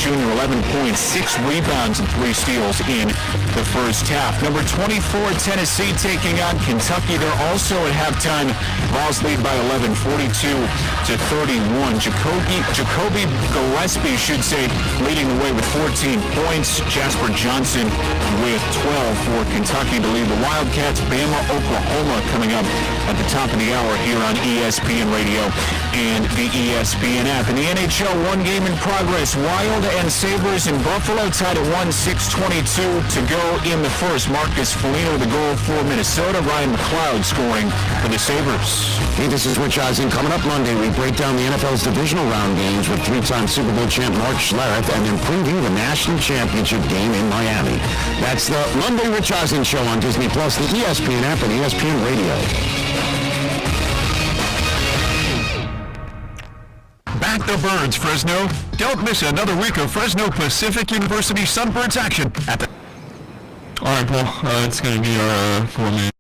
junior, 11 points, 6 rebounds, and 3 steals in the first half. Number 24, Tennessee taking on Kentucky. They're also at halftime. Vols lead by 11, 42-31. Jacoby Gillespie, leading the way with 14 points. Jasper Johnson with 12 for Kentucky to lead the Wildcats. Bama, Oklahoma coming up at the top of the hour here on ESPN Radio and the ESPN app. In the NHL, one game in progress. Wild and Sabres in Buffalo tied at 1-6-22 to go in the first. Marcus Foligno the goal for Minnesota. Ryan McLeod scoring for the Sabres. Hey, this is Rich Eisen. Coming up Monday, we break down the NFL's divisional round games with 3-time Super Bowl champ Mark Schlereth and then preview the national championship game in Miami. That's the Monday Rich Eisen Show on Disney Plus, the ESPN app, and ESPN Radio. Back the birds, Fresno. Don't miss another week of Fresno Pacific University Sunbirds action at the... All right, Paul. It's going to be our 4-man.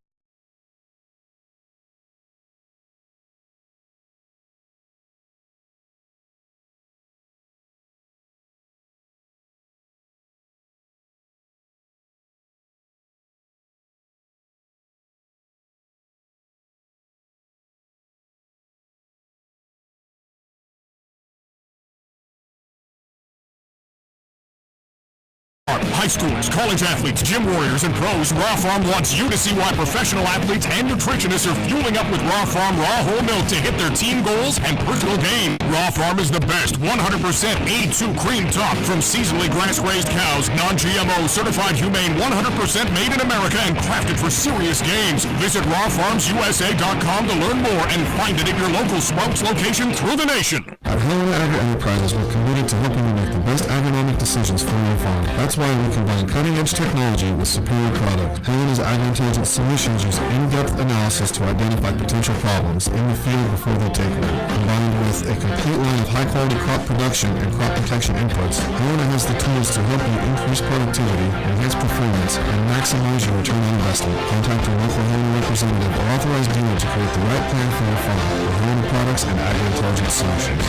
High schoolers, college athletes, gym warriors, and pros, Raw Farm wants you to see why professional athletes and nutritionists are fueling up with Raw Farm raw whole milk to hit their team goals and personal gain. Raw Farm is the best 100% A2 cream top from seasonally grass-raised cows, non-GMO, certified humane, 100% made in America and crafted for serious games. Visit rawfarmsusa.com to learn more and find it at your local Sprouts location through the nation. At Helena Agri Enterprises, we're committed to helping you make the best agronomic decisions for your farm. That's why we combine cutting-edge technology with superior product. Helena's Agri-Intelligence Solutions use in-depth analysis to identify potential problems in the field before they take root. Combined with a complete line of high-quality crop production and crop protection inputs, Helena has the tools to help you increase productivity, enhance performance, and maximize your return on investment. Contact your local Helena representative or authorized dealer to create the right plan for your farm with Helena Products and Agri-Intelligence Solutions.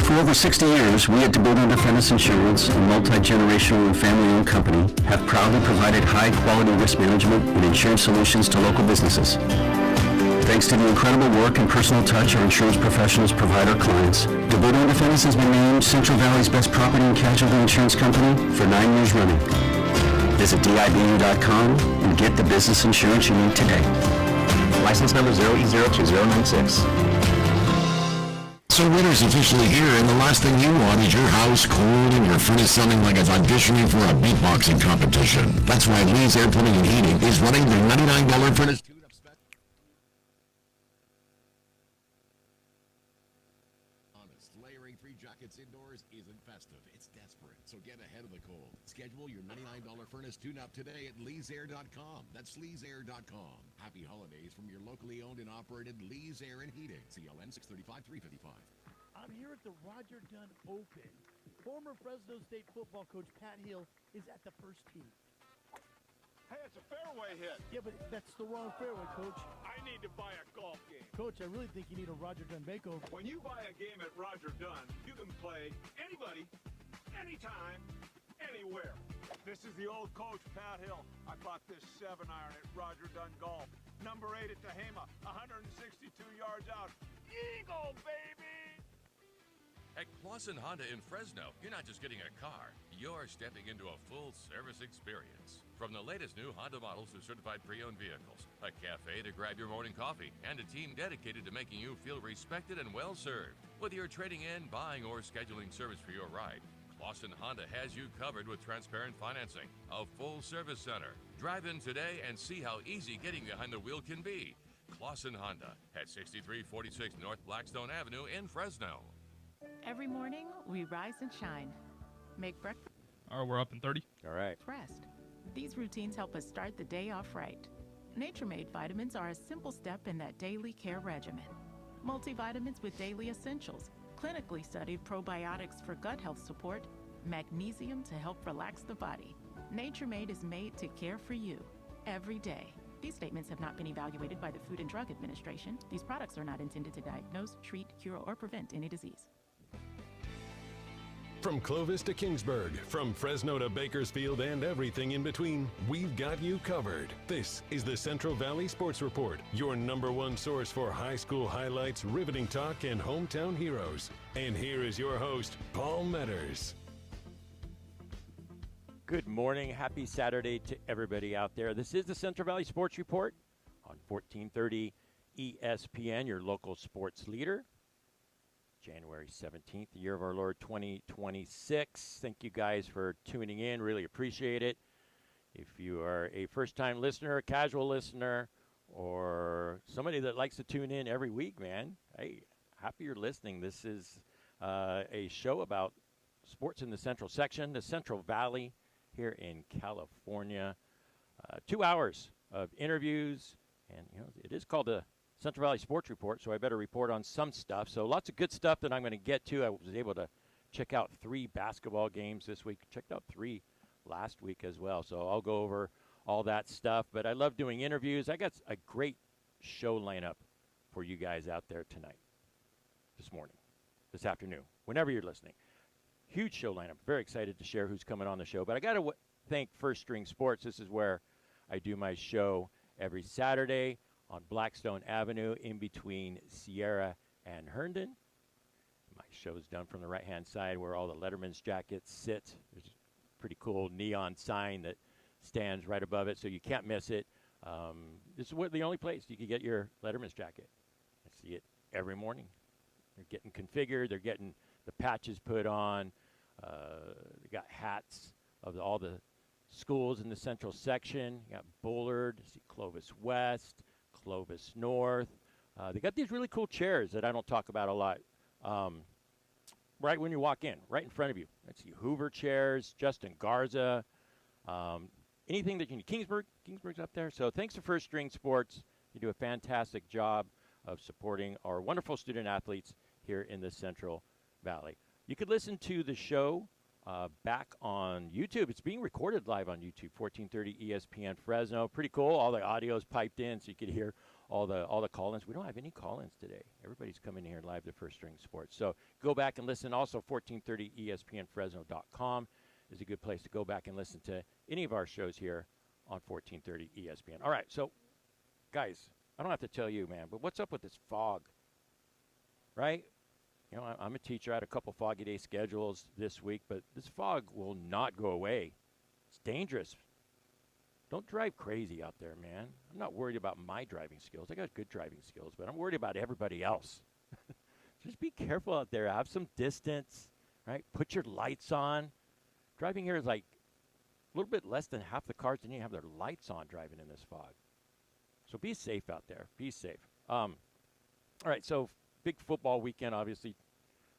For over 60 years, we at DeBoer Defense Insurance, a multi-generational and family-owned company, have proudly provided high-quality risk management and insurance solutions to local businesses. Thanks to the incredible work and personal touch our insurance professionals provide our clients, DeBoer Defense has been named Central Valley's best property and casualty insurance company for 9 years running. Visit DIBU.com and get the business insurance you need today. License number 0E02096. So winter's officially here, and the last thing you want is your house cold and your furnace sounding like it's auditioning for a beatboxing competition. That's why Lee's Air Plumbing and Heating is running their $99 furnace tune-up special. Honest, layering 3 jackets indoors isn't festive. It's desperate. So get ahead of the cold. Schedule your $99 furnace tune-up today at leesair.com. That's leesair.com. Happy holidays from your locally owned and operated Lee's Air and Heating. CLN 635-355. I'm here at the Roger Dunn Open. Former Fresno State football coach Pat Hill is at the first tee. Hey, it's a fairway hit. Yeah, but that's the wrong fairway, Coach. I need to buy a golf game. Coach, I really think you need a Roger Dunn makeover. When you buy a game at Roger Dunn, you can play anybody, anytime, anywhere. This is the old coach, Pat Hill. I bought this 7-iron at Roger Dunn Golf. Number 8 at Tehama, 162 yards out. Eagle, baby! At Clausen Honda in Fresno, you're not just getting a car, you're stepping into a full service experience. From the latest new Honda models to certified pre-owned vehicles, a cafe to grab your morning coffee, and a team dedicated to making you feel respected and well served. Whether you're trading in, buying, or scheduling service for your ride, Clausen Honda has you covered with transparent financing, a full service center. Drive in today and see how easy getting behind the wheel can be. Clausen Honda at 6346 North Blackstone Avenue in Fresno. Every morning, we rise and shine. Make breakfast. All right, we're up in 30. All right. Rest. These routines help us start the day off right. Nature-Made vitamins are a simple step in that daily care regimen. Multivitamins with daily essentials, clinically studied probiotics for gut health support, magnesium to help relax the body. Nature-Made is made to care for you every day. These statements have not been evaluated by the Food and Drug Administration. These products are not intended to diagnose, treat, cure, or prevent any disease. From Clovis to Kingsburg, from Fresno to Bakersfield and everything in between, we've got you covered. This is the Central Valley Sports Report, your #1 source for high school highlights, riveting talk, and hometown heroes. And here is your host, Paul Meadors. Good morning. Happy Saturday to everybody out there. This is the Central Valley Sports Report on 1430 ESPN, your local sports leader. January 17th, the year of our Lord 2026. Thank you guys for tuning in. Really appreciate it. If you are a first-time listener, a casual listener, or somebody that likes to tune in every week, man, hey, happy you're listening. This is a show about sports in the Central section, the Central Valley here in California. 2 hours of interviews, and it is called the Central Valley Sports Report, so I better report on some stuff. So lots of good stuff that I'm going to get to. I was able to check out 3 basketball games this week. Checked out 3 last week as well. So I'll go over all that stuff. But I love doing interviews. I got a great show lineup for you guys out there tonight, this morning, this afternoon, whenever you're listening. Huge show lineup. Very excited to share who's coming on the show. But I got to thank First String Sports. This is where I do my show every Saturday on Blackstone Avenue in between Sierra and Herndon. My show is done from the right-hand side where all the Letterman's jackets sit. There's a pretty cool neon sign that stands right above it, so you can't miss it. This is the only place you can get your Letterman's jacket. I see it every morning. They're getting configured. They're getting the patches put on. They got hats of all the schools in the central section. You got Bullard, see Clovis West, Clovis North. They got these really cool chairs that I don't talk about a lot. Right when you walk in, right in front of you. Let's see, Hoover chairs, Justin Garza, anything that you need. Kingsburg's up there. So thanks to First String Sports. You do a fantastic job of supporting our wonderful student athletes here in the Central Valley. You could listen to the show back on YouTube. It's being recorded live on YouTube, 1430 ESPN Fresno. Pretty cool. All the audio is piped in so you could hear all the call-ins. We don't have any call-ins today. Everybody's coming here live to First String Sports. So go back and listen. Also, 1430ESPNFresno.com is a good place to go back and listen to any of our shows here on 1430 ESPN. All right, so, guys, I don't have to tell you, man, but what's up with this fog, right? I'm a teacher. I had a couple foggy day schedules this week, but this fog will not go away. It's dangerous. Don't drive crazy out there, man. I'm not worried about my driving skills. I got good driving skills, but I'm worried about everybody else. Just be careful out there. Have some distance, right? Put your lights on. Driving here is like a little bit less than half the cars didn't even have their lights on driving in this fog. So be safe out there. Be safe. All right, so big football weekend, obviously,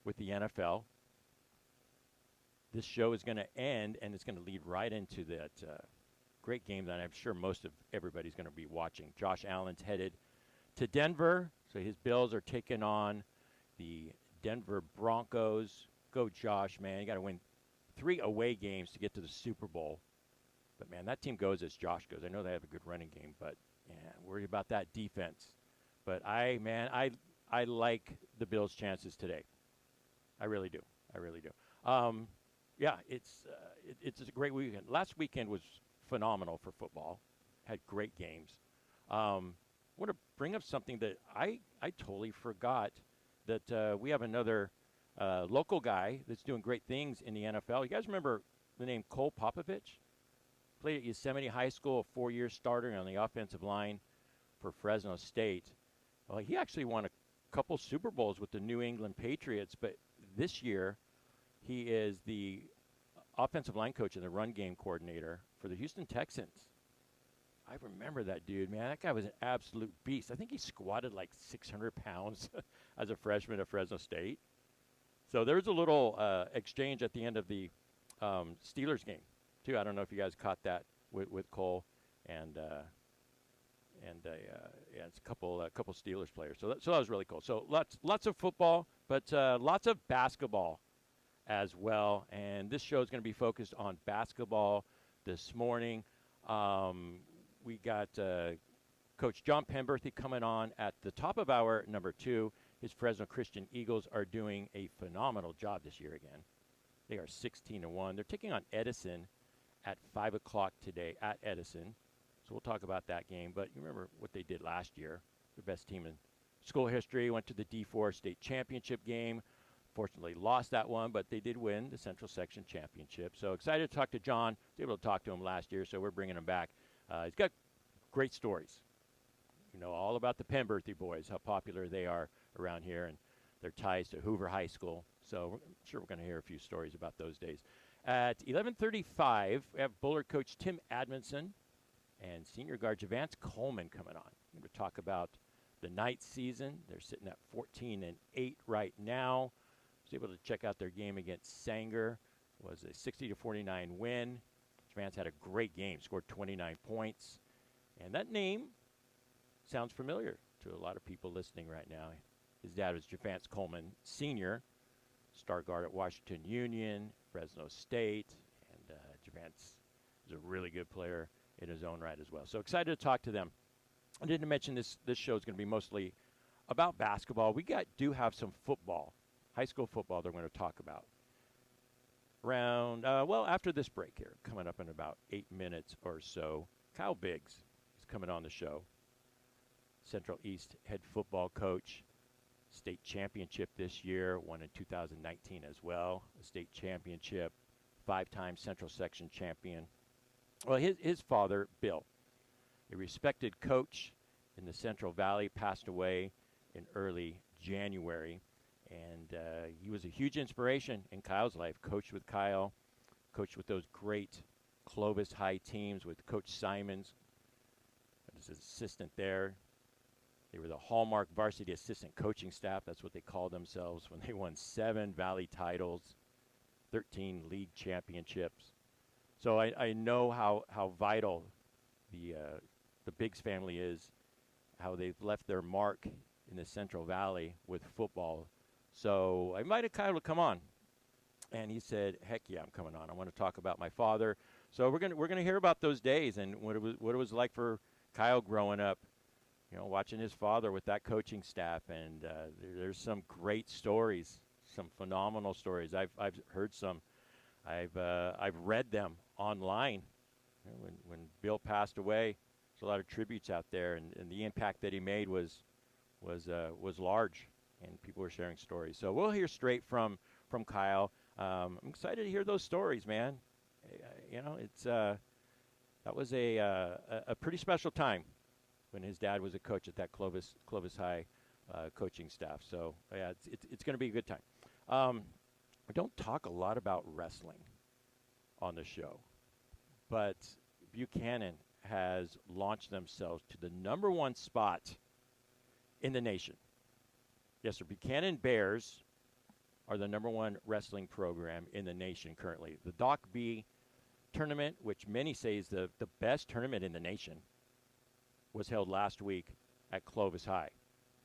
with the NFL. This show is going to end, and it's going to lead right into that great game that I'm sure most of everybody's going to be watching. Josh Allen's headed to Denver, so his Bills are taking on the Denver Broncos. Go Josh, man. You got to win 3 away games to get to the Super Bowl. But, man, that team goes as Josh goes. I know they have a good running game, but, yeah, worried about that defense. But, I like the Bills' chances today. I really do. Yeah, it's a great weekend. Last weekend was phenomenal for football. Had great games. I want to bring up something that I totally forgot, that we have another local guy that's doing great things in the NFL. You guys remember the name Cole Popovich? Played at Yosemite High School, a 4-year starter on the offensive line for Fresno State. Well, he actually won a couple Super Bowls with the New England Patriots, but this year he is the offensive line coach and the run game coordinator for the Houston Texans. I remember that dude, man. That guy was an absolute beast. I think he squatted like 600 pounds as a freshman at Fresno State. So there was a little exchange at the end of the Steelers game, too. I don't know if you guys caught that with Cole and it's a couple Steelers players. So that was really cool. So lots of football, but lots of basketball as well. And this show is going to be focused on basketball this morning. We got Coach John Penberthy coming on at the top of hour number 2. His Fresno Christian Eagles are doing a phenomenal job this year again. They are 16-1. They're taking on Edison at 5 o'clock today at Edison. So we'll talk about that game. But you remember what they did last year. The best team in school history, went to the D4 state championship game. Fortunately lost that one, but they did win the Central Section Championship. So excited to talk to John. I was able to talk to him last year, so we're bringing him back. He's got great stories. You know, all about the Penberthy boys, how popular they are around here, and their ties to Hoover High School. So I'm sure we're going to hear a few stories about those days. At 11:35, we have Bullard coach Tim Admonson and senior guard Javance Coleman coming on. We're going to talk about the night season. They're sitting at 14-8 right now. I was able to check out their game against Sanger. It was a 60-49 win. Javance had a great game, scored 29 points. And that name sounds familiar to a lot of people listening right now. His dad was Javance Coleman Sr., star guard at Washington Union, Fresno State, and Javance is a really good player in his own right as well. So excited to talk to them. I didn't mention this show is going to be mostly about basketball. We do have some football, high school football they're going to talk about. Around, after this break here, coming up in about 8 minutes or so, Kyle Biggs is coming on the show. Central East head football coach. State championship this year, won in 2019 as well. A state championship, 5-time Central Section champion. Well, his father, Bill, a respected coach in the Central Valley, passed away in early January. And he was a huge inspiration in Kyle's life. Coached with Kyle, coached with those great Clovis High teams with Coach Simons as his assistant there. They were the Hallmark Varsity Assistant Coaching Staff. That's what they called themselves when they won 7 Valley titles, 13 league championships. So I know how vital the Biggs family is, how they've left their mark in the Central Valley with football. So I invited Kyle to come on, and he said, "Heck yeah, I'm coming on. I want to talk about my father." So we're gonna hear about those days and what it was like for Kyle growing up. You know, watching his father with that coaching staff, and there's some great stories, some phenomenal stories. I've heard some, I've read them online. You know, when Bill passed away, there's a lot of tributes out there, and the impact that he made was large, and people were sharing stories. So we'll hear straight from Kyle. I'm excited to hear those stories, man. You know, it's that was a pretty special time when his dad was a coach at that Clovis High coaching staff. So yeah, it's going to be a good time. We don't talk a lot about wrestling on the show, but Buchanan has launched themselves to the #1 spot in the nation. Yes, sir. Buchanan Bears are the #1 wrestling program in the nation currently. The Doc B tournament, which many say is the best tournament in the nation, was held last week at Clovis High.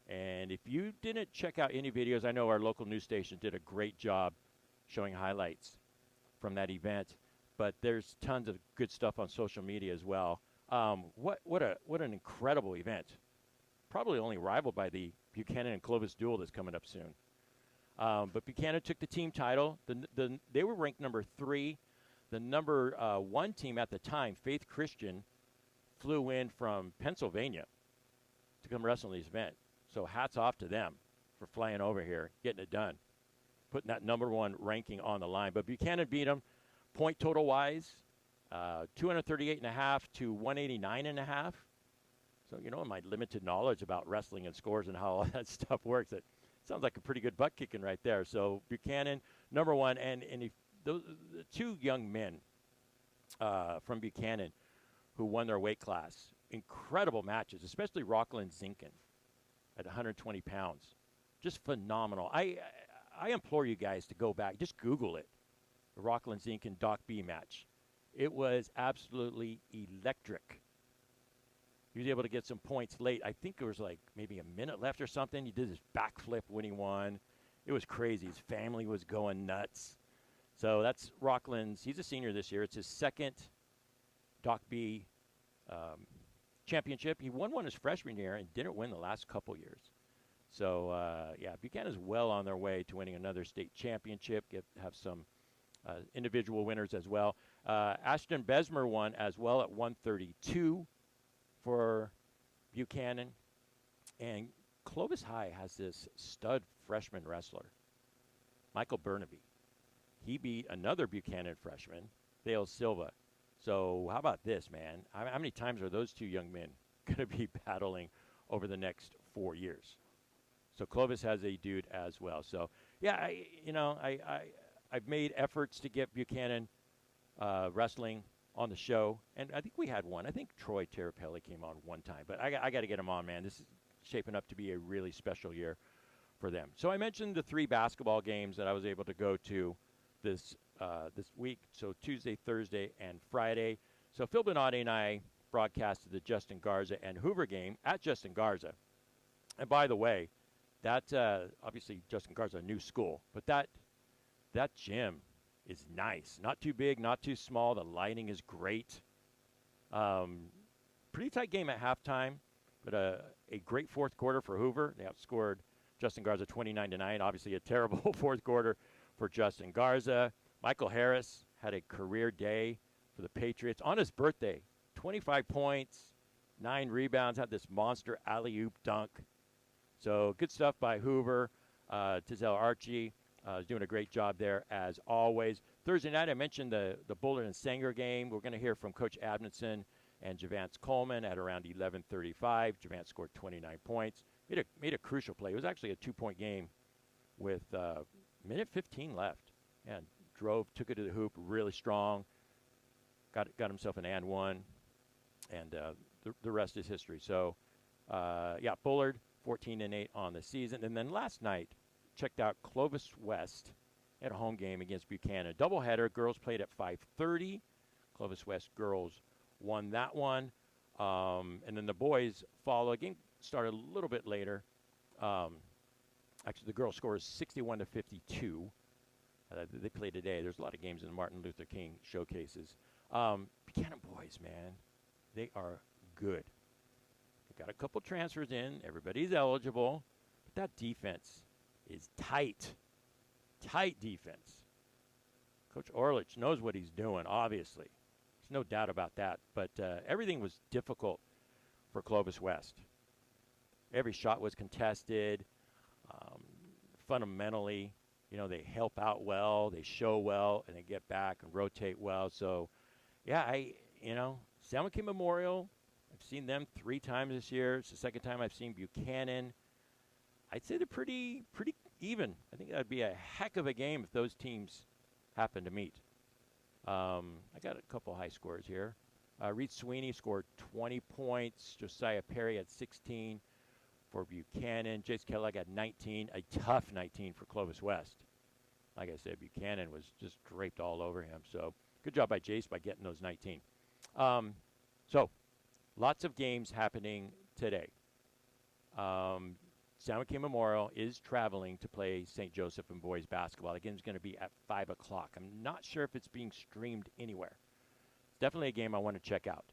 And if you didn't check out any videos, I know our local news station did a great job showing highlights from that event, but there's tons of good stuff on social media as well. What an incredible event. Probably only rivaled by the Buchanan and Clovis duel that's coming up soon. But Buchanan took the team title. They were ranked number 3. The #1 team at the time, Faith Christian, flew in from Pennsylvania to come wrestle in this event. So hats off to them for flying over here, getting it done, putting that #1 ranking on the line. But Buchanan beat them point total wise, 238.5 to 189.5. So, you know, in my limited knowledge about wrestling and scores and how all that stuff works, it sounds like a pretty good butt kicking right there. So Buchanan, #1, and if the 2 young men from Buchanan who won their weight class, incredible matches, especially Rockland Zinkin at 120 pounds. Just phenomenal. I implore you guys to go back. Just Google it. The Rockland Zinkin Doc B match. It was absolutely electric. He was able to get some points late. I think there was like maybe a minute left or something. He did his backflip when he won. It was crazy. His family was going nuts. So that's Rockland's. He's a senior this year. It's his second Doc B championship. He won one his freshman year and didn't win the last couple years. So, yeah, Buchanan's well on their way to winning another state championship, have some individual winners as well. Ashton Besmer won as well at 132 for Buchanan. And Clovis High has this stud freshman wrestler, Michael Burnaby. He beat another Buchanan freshman, Dale Silva. So how about this, man? How many times are those two young men going to be battling over the next 4 years? So Clovis has a dude as well. So, yeah, I've made efforts to get Buchanan wrestling on the show, and I think we had one. I think Troy Terrapelli came on one time, but I got to get him on, man. This is shaping up to be a really special year for them. So I mentioned the 3 basketball games that I was able to go to this week, so Tuesday, Thursday, and Friday. So Phil Benatti and I broadcasted the Justin Garza and Hoover game at Justin Garza. And by the way, that obviously Justin Garza, a new school, but that gym is nice. Not too big, not too small. The lighting is great. Pretty tight game at halftime, but a great fourth quarter for Hoover. They outscored Justin Garza 29-9. Obviously a terrible fourth quarter for Justin Garza. Michael Harris had a career day for the Patriots on his birthday. 25 points, 9 rebounds, had this monster alley-oop dunk. So good stuff by Hoover. Tizelle Archie is doing a great job there as always. Thursday night, I mentioned the Bullard and Sanger game. We're going to hear from Coach Adamson and Javance Coleman at around 11:35. Javance scored 29 points. Made a crucial play. It was actually a 2-point game with minute 15 left. And took it to the hoop really strong. Got himself an and one. And the rest is history. So, Bullard, 14-8 on the season. And then last night, checked out Clovis West at a home game against Buchanan. Doubleheader. Girls played at 5:30. Clovis West girls won that one. And then the boys follow. Game started a little bit later. Actually, the girls score is 61-52. They play today. There's a lot of games in the Martin Luther King showcases. Buchanan boys, man, they are good. They got a couple transfers in. Everybody's eligible. But that defense is tight. Tight defense. Coach Orlich knows what he's doing, obviously. There's no doubt about that. But everything was difficult for Clovis West. Every shot was contested. Fundamentally, they help out well, they show well, and they get back and rotate well. So, yeah, San Joaquin Memorial, I've seen them 3 times this year. It's the second time I've seen Buchanan. I'd say they're pretty even. I think that would be a heck of a game if those teams happen to meet. I got a couple high scores here. Reed Sweeney scored 20 points. Josiah Perry had 16 for Buchanan. Jace Kellogg had 19, a tough 19 for Clovis West. Like I said, Buchanan was just draped all over him. So good job by Jace by getting those 19. So lots of games happening today. San Joaquin Memorial is traveling to play St. Joseph and boys basketball. The game's going to be at 5 o'clock. I'm not sure if it's being streamed anywhere. It's definitely a game I want to check out.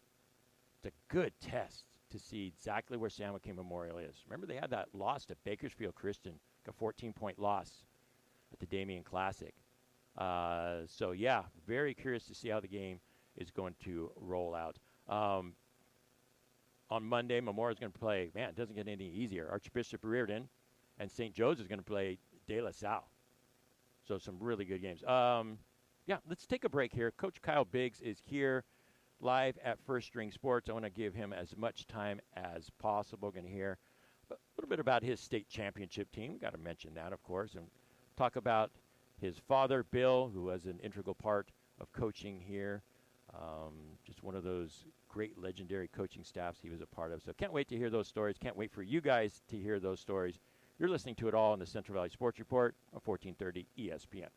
It's a good test to see exactly where San Joaquin Memorial is. Remember, they had that loss to Bakersfield Christian, a 14-point loss at the Damien Classic. So, yeah, very curious to see how the game is going to roll out. On Monday, Memorial is going to play, man, it doesn't get any easier. Archbishop Reardon and St. Joe's is going to play De La Salle. So some really good games. Let's take a break here. Coach Kyle Biggs is here live at First String Sports. I want to give him as much time as possible. Going to hear a little bit about his state championship team. We've got to mention that, of course, and talk about his father, Bill, who was an integral part of coaching here. Just one of those great legendary coaching staffs he was a part of. So can't wait to hear those stories. Can't wait for you guys to hear those stories. You're listening to it all in the Central Valley Sports Report on 1430 ESPN.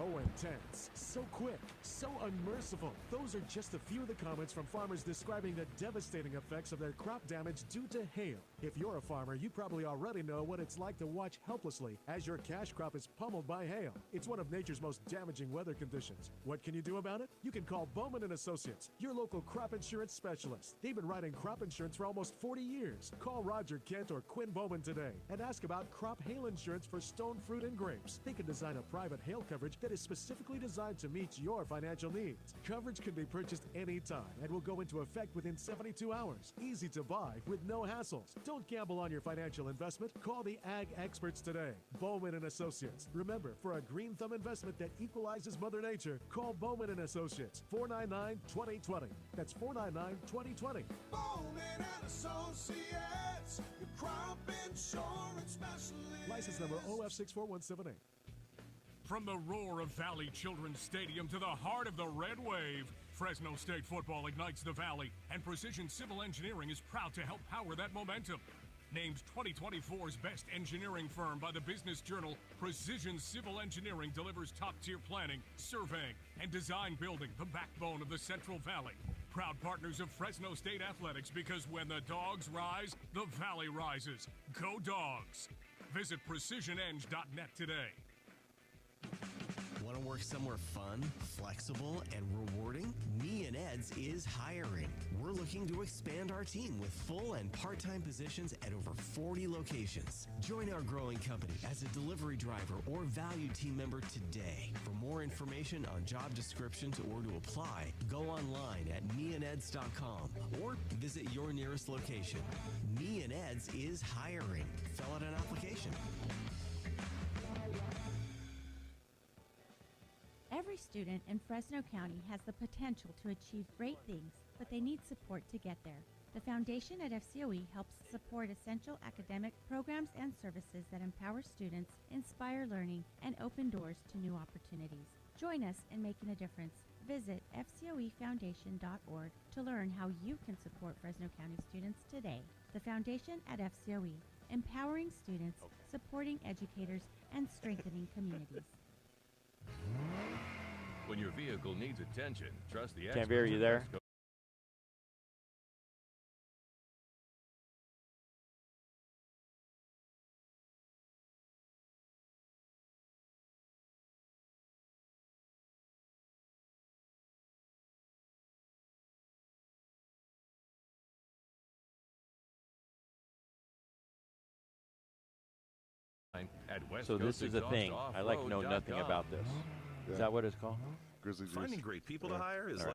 So intense, so quick, so unmerciful. Those are just a few of the comments from farmers describing the devastating effects of their crop damage due to hail. If you're a farmer, you probably already know what it's like to watch helplessly as your cash crop is pummeled by hail. It's one of nature's most damaging weather conditions. What can you do about it? You can call Bowman & Associates, your local crop insurance specialist. They've been writing crop insurance for almost 40 years. Call Roger Kent or Quinn Bowman today and ask about crop hail insurance for stone fruit and grapes. They can design a private hail coverage that is specifically designed to meet your financial needs. Coverage can be purchased anytime and will go into effect within 72 hours. Easy to buy with no hassles. Don't gamble on your financial investment. Call the Ag experts today. Bowman & Associates. Remember, for a green thumb investment that equalizes Mother Nature, call Bowman & Associates. 499-2020. That's 499-2020. Bowman & Associates, your crop insurance specialist. License number OF64178. From the roar of Valley Children's Stadium to the heart of the Red Wave, Fresno State football ignites the Valley, and Precision Civil Engineering is proud to help power that momentum. Named 2024's best engineering firm by the Business Journal, Precision Civil Engineering delivers top-tier planning, surveying, and design building, the backbone of the Central Valley. Proud partners of Fresno State Athletics, because when the dogs rise, the Valley rises. Go Dogs! Visit precisioneng.net today. Want to work somewhere fun, flexible, and rewarding? Me and Ed's is hiring. We're looking to expand our team with full and part-time positions at over 40 locations. Join our growing company as a delivery driver or valued team member today. For more information on job descriptions or to apply, go online at meandeds.com or visit your nearest location. Me and Ed's is hiring. Fill out an application. Every student in Fresno County has the potential to achieve great things, but they need support to get there. The foundation at FCOE helps support essential academic programs and services that empower students, inspire learning, and open doors to new opportunities. Join us in making a difference. Visit fcoefoundation.org to learn how you can support Fresno County students today. The foundation at FCOE, empowering students, supporting educators, and strengthening communities. When your vehicle needs attention, trust the Can't hear you there. So this is the thing. I like know nothing about this. Is that what it's called? Grizzly Juice. Finding great people to hire is like...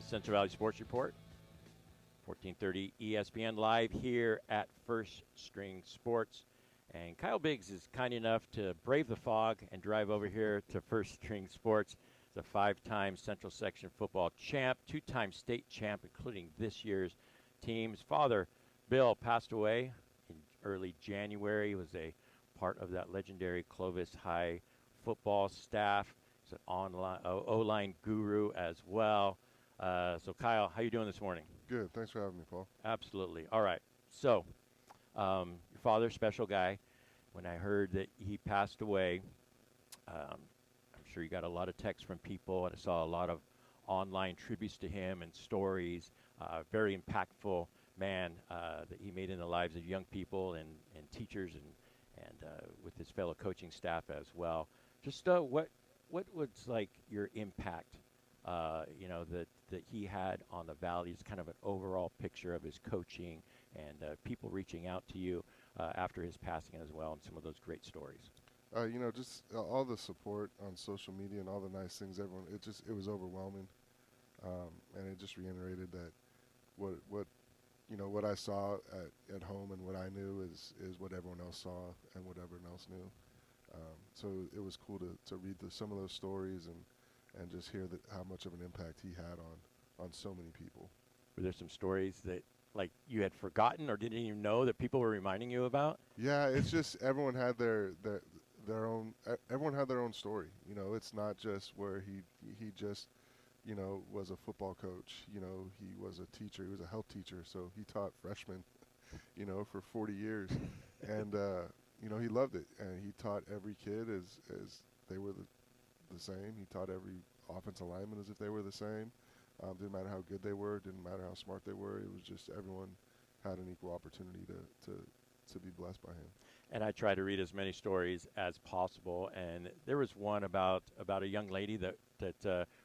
Central Valley Sports Report, 1430 ESPN, live here at First String Sports. And Kyle Biggs is kind enough to brave the fog and drive over here to First String Sports. He's a 5-time Central Section football champ, 2-time state champ, including this year's team. His father, Bill, passed away in early January. He was a part of that legendary Clovis High football staff. He's an online O-line guru as well. So, Kyle, how you doing this morning? Good. Thanks for having me, Paul. Absolutely. All right. So, your father, special guy. When I heard that he passed away, I'm sure you got a lot of texts from people, and I saw a lot of online tributes to him and stories. Very impactful man that he made in the lives of young people and teachers and with his fellow coaching staff as well. Just what was like your impact, that he had on the Valley? It's kind of an overall picture of his coaching and people reaching out to you after his passing as well, and some of those great stories. Just all the support on social media and all the nice things, everyone, it was overwhelming. And it just reiterated that what I saw at home and what I knew is what everyone else saw and what everyone else knew. So it was cool to read some of those stories and just hear how much of an impact he had on so many people. Were there some stories that like you had forgotten or didn't even know that people were reminding you about? Yeah, it's just everyone had their own. Everyone had their own story. It's not just where he just was a football coach. He was a teacher. He was a health teacher, so he taught freshmen, for 40 years, and he loved it, and he taught every kid as they were the same. He taught every offensive lineman as if they were the same. Didn't matter how good they were. Didn't matter how smart they were. It was just everyone had an equal opportunity to be blessed by him. And I try to read as many stories as possible. And there was one about a young lady that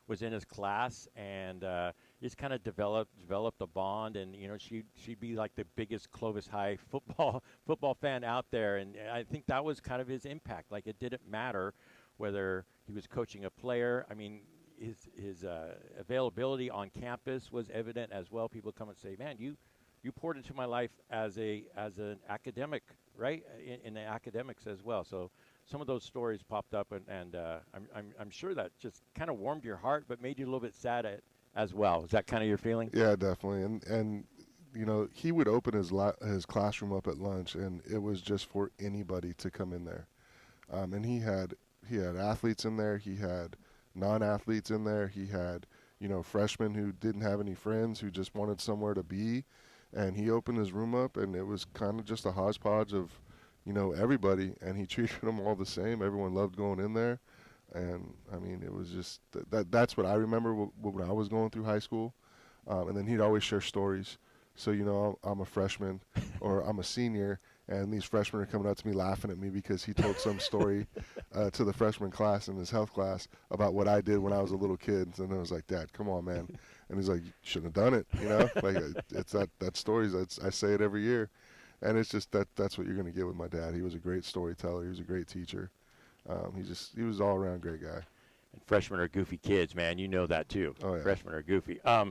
was in his class, and just kind of developed a bond. And she'd be like the biggest Clovis High football fan out there. And I think that was kind of his impact. Like, it didn't matter whether he was coaching a player. I mean, his availability on campus was evident as well. People come and say, "Man, you poured into my life as an academic, right? In the academics as well." So some of those stories popped up, and I'm sure that just kind of warmed your heart, but made you a little bit sad as well. Is that kind of your feeling? Yeah, definitely. And he would open his classroom up at lunch, and it was just for anybody to come in there. And he had athletes in there. He had non-athletes in there. He had freshmen who didn't have any friends, who just wanted somewhere to be. And he opened his room up, and it was kind of just a hodgepodge of, everybody. And he treated them all the same. Everyone loved going in there. And, I mean, it was just that's what I remember when I was going through high school. And then he'd always share stories. So, I'm a freshman or I'm a senior, and these freshmen are coming up to me laughing at me because he told some story to the freshman class in his health class about what I did when I was a little kid. And I was like, "Dad, come on, man." And he's like, "You shouldn't have done it." Like, it's that story. I say it every year. And it's just that's what you're going to get with my dad. He was a great storyteller. He was a great teacher. He was all around great guy. And freshmen are goofy kids, man. You know that too. Oh, yeah. Freshmen are goofy. I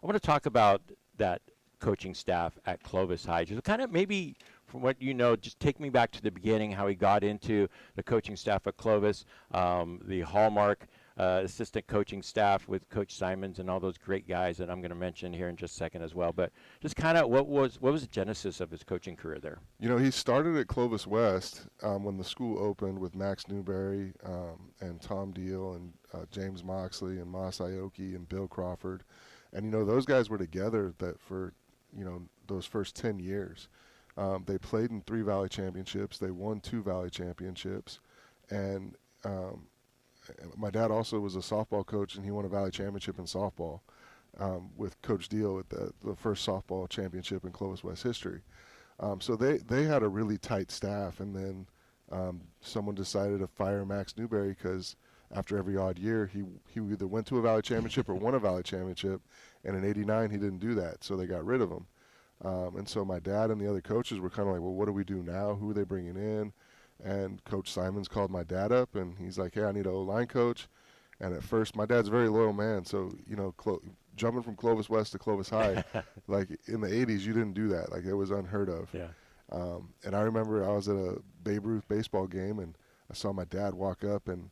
want to talk about that coaching staff at Clovis High. Just kind of maybe from what you know, just take me back to the beginning, how he got into the coaching staff at Clovis, the Hallmark assistant coaching staff with Coach Simons and all those great guys that I'm going to mention here in just a second as well. But just kind of what was the genesis of his coaching career there? He started at Clovis West when the school opened with Max Newberry and Tom Deal and James Moxley and Moss Aoki and Bill Crawford. And, those guys were together for those first 10 years. They played in 3 Valley championships. They won 2 Valley championships. And my dad also was a softball coach, and he won a Valley championship in softball with Coach Deal at the first softball championship in Clovis West history. So they had a really tight staff. And then someone decided to fire Max Newberry because after every odd year, he either went to a Valley championship or won a Valley championship. And in '89, he didn't do that, so they got rid of him. And so my dad and the other coaches were kind of like, well, what do we do now? Who are they bringing in? And Coach Simons called my dad up, and he's like, hey, I need an O-line coach. And at first, my dad's a very loyal man, so, jumping from Clovis West to Clovis High, like in the 80s, you didn't do that. Like, it was unheard of. Yeah. And I remember I was at a Babe Ruth baseball game, and I saw my dad walk up, and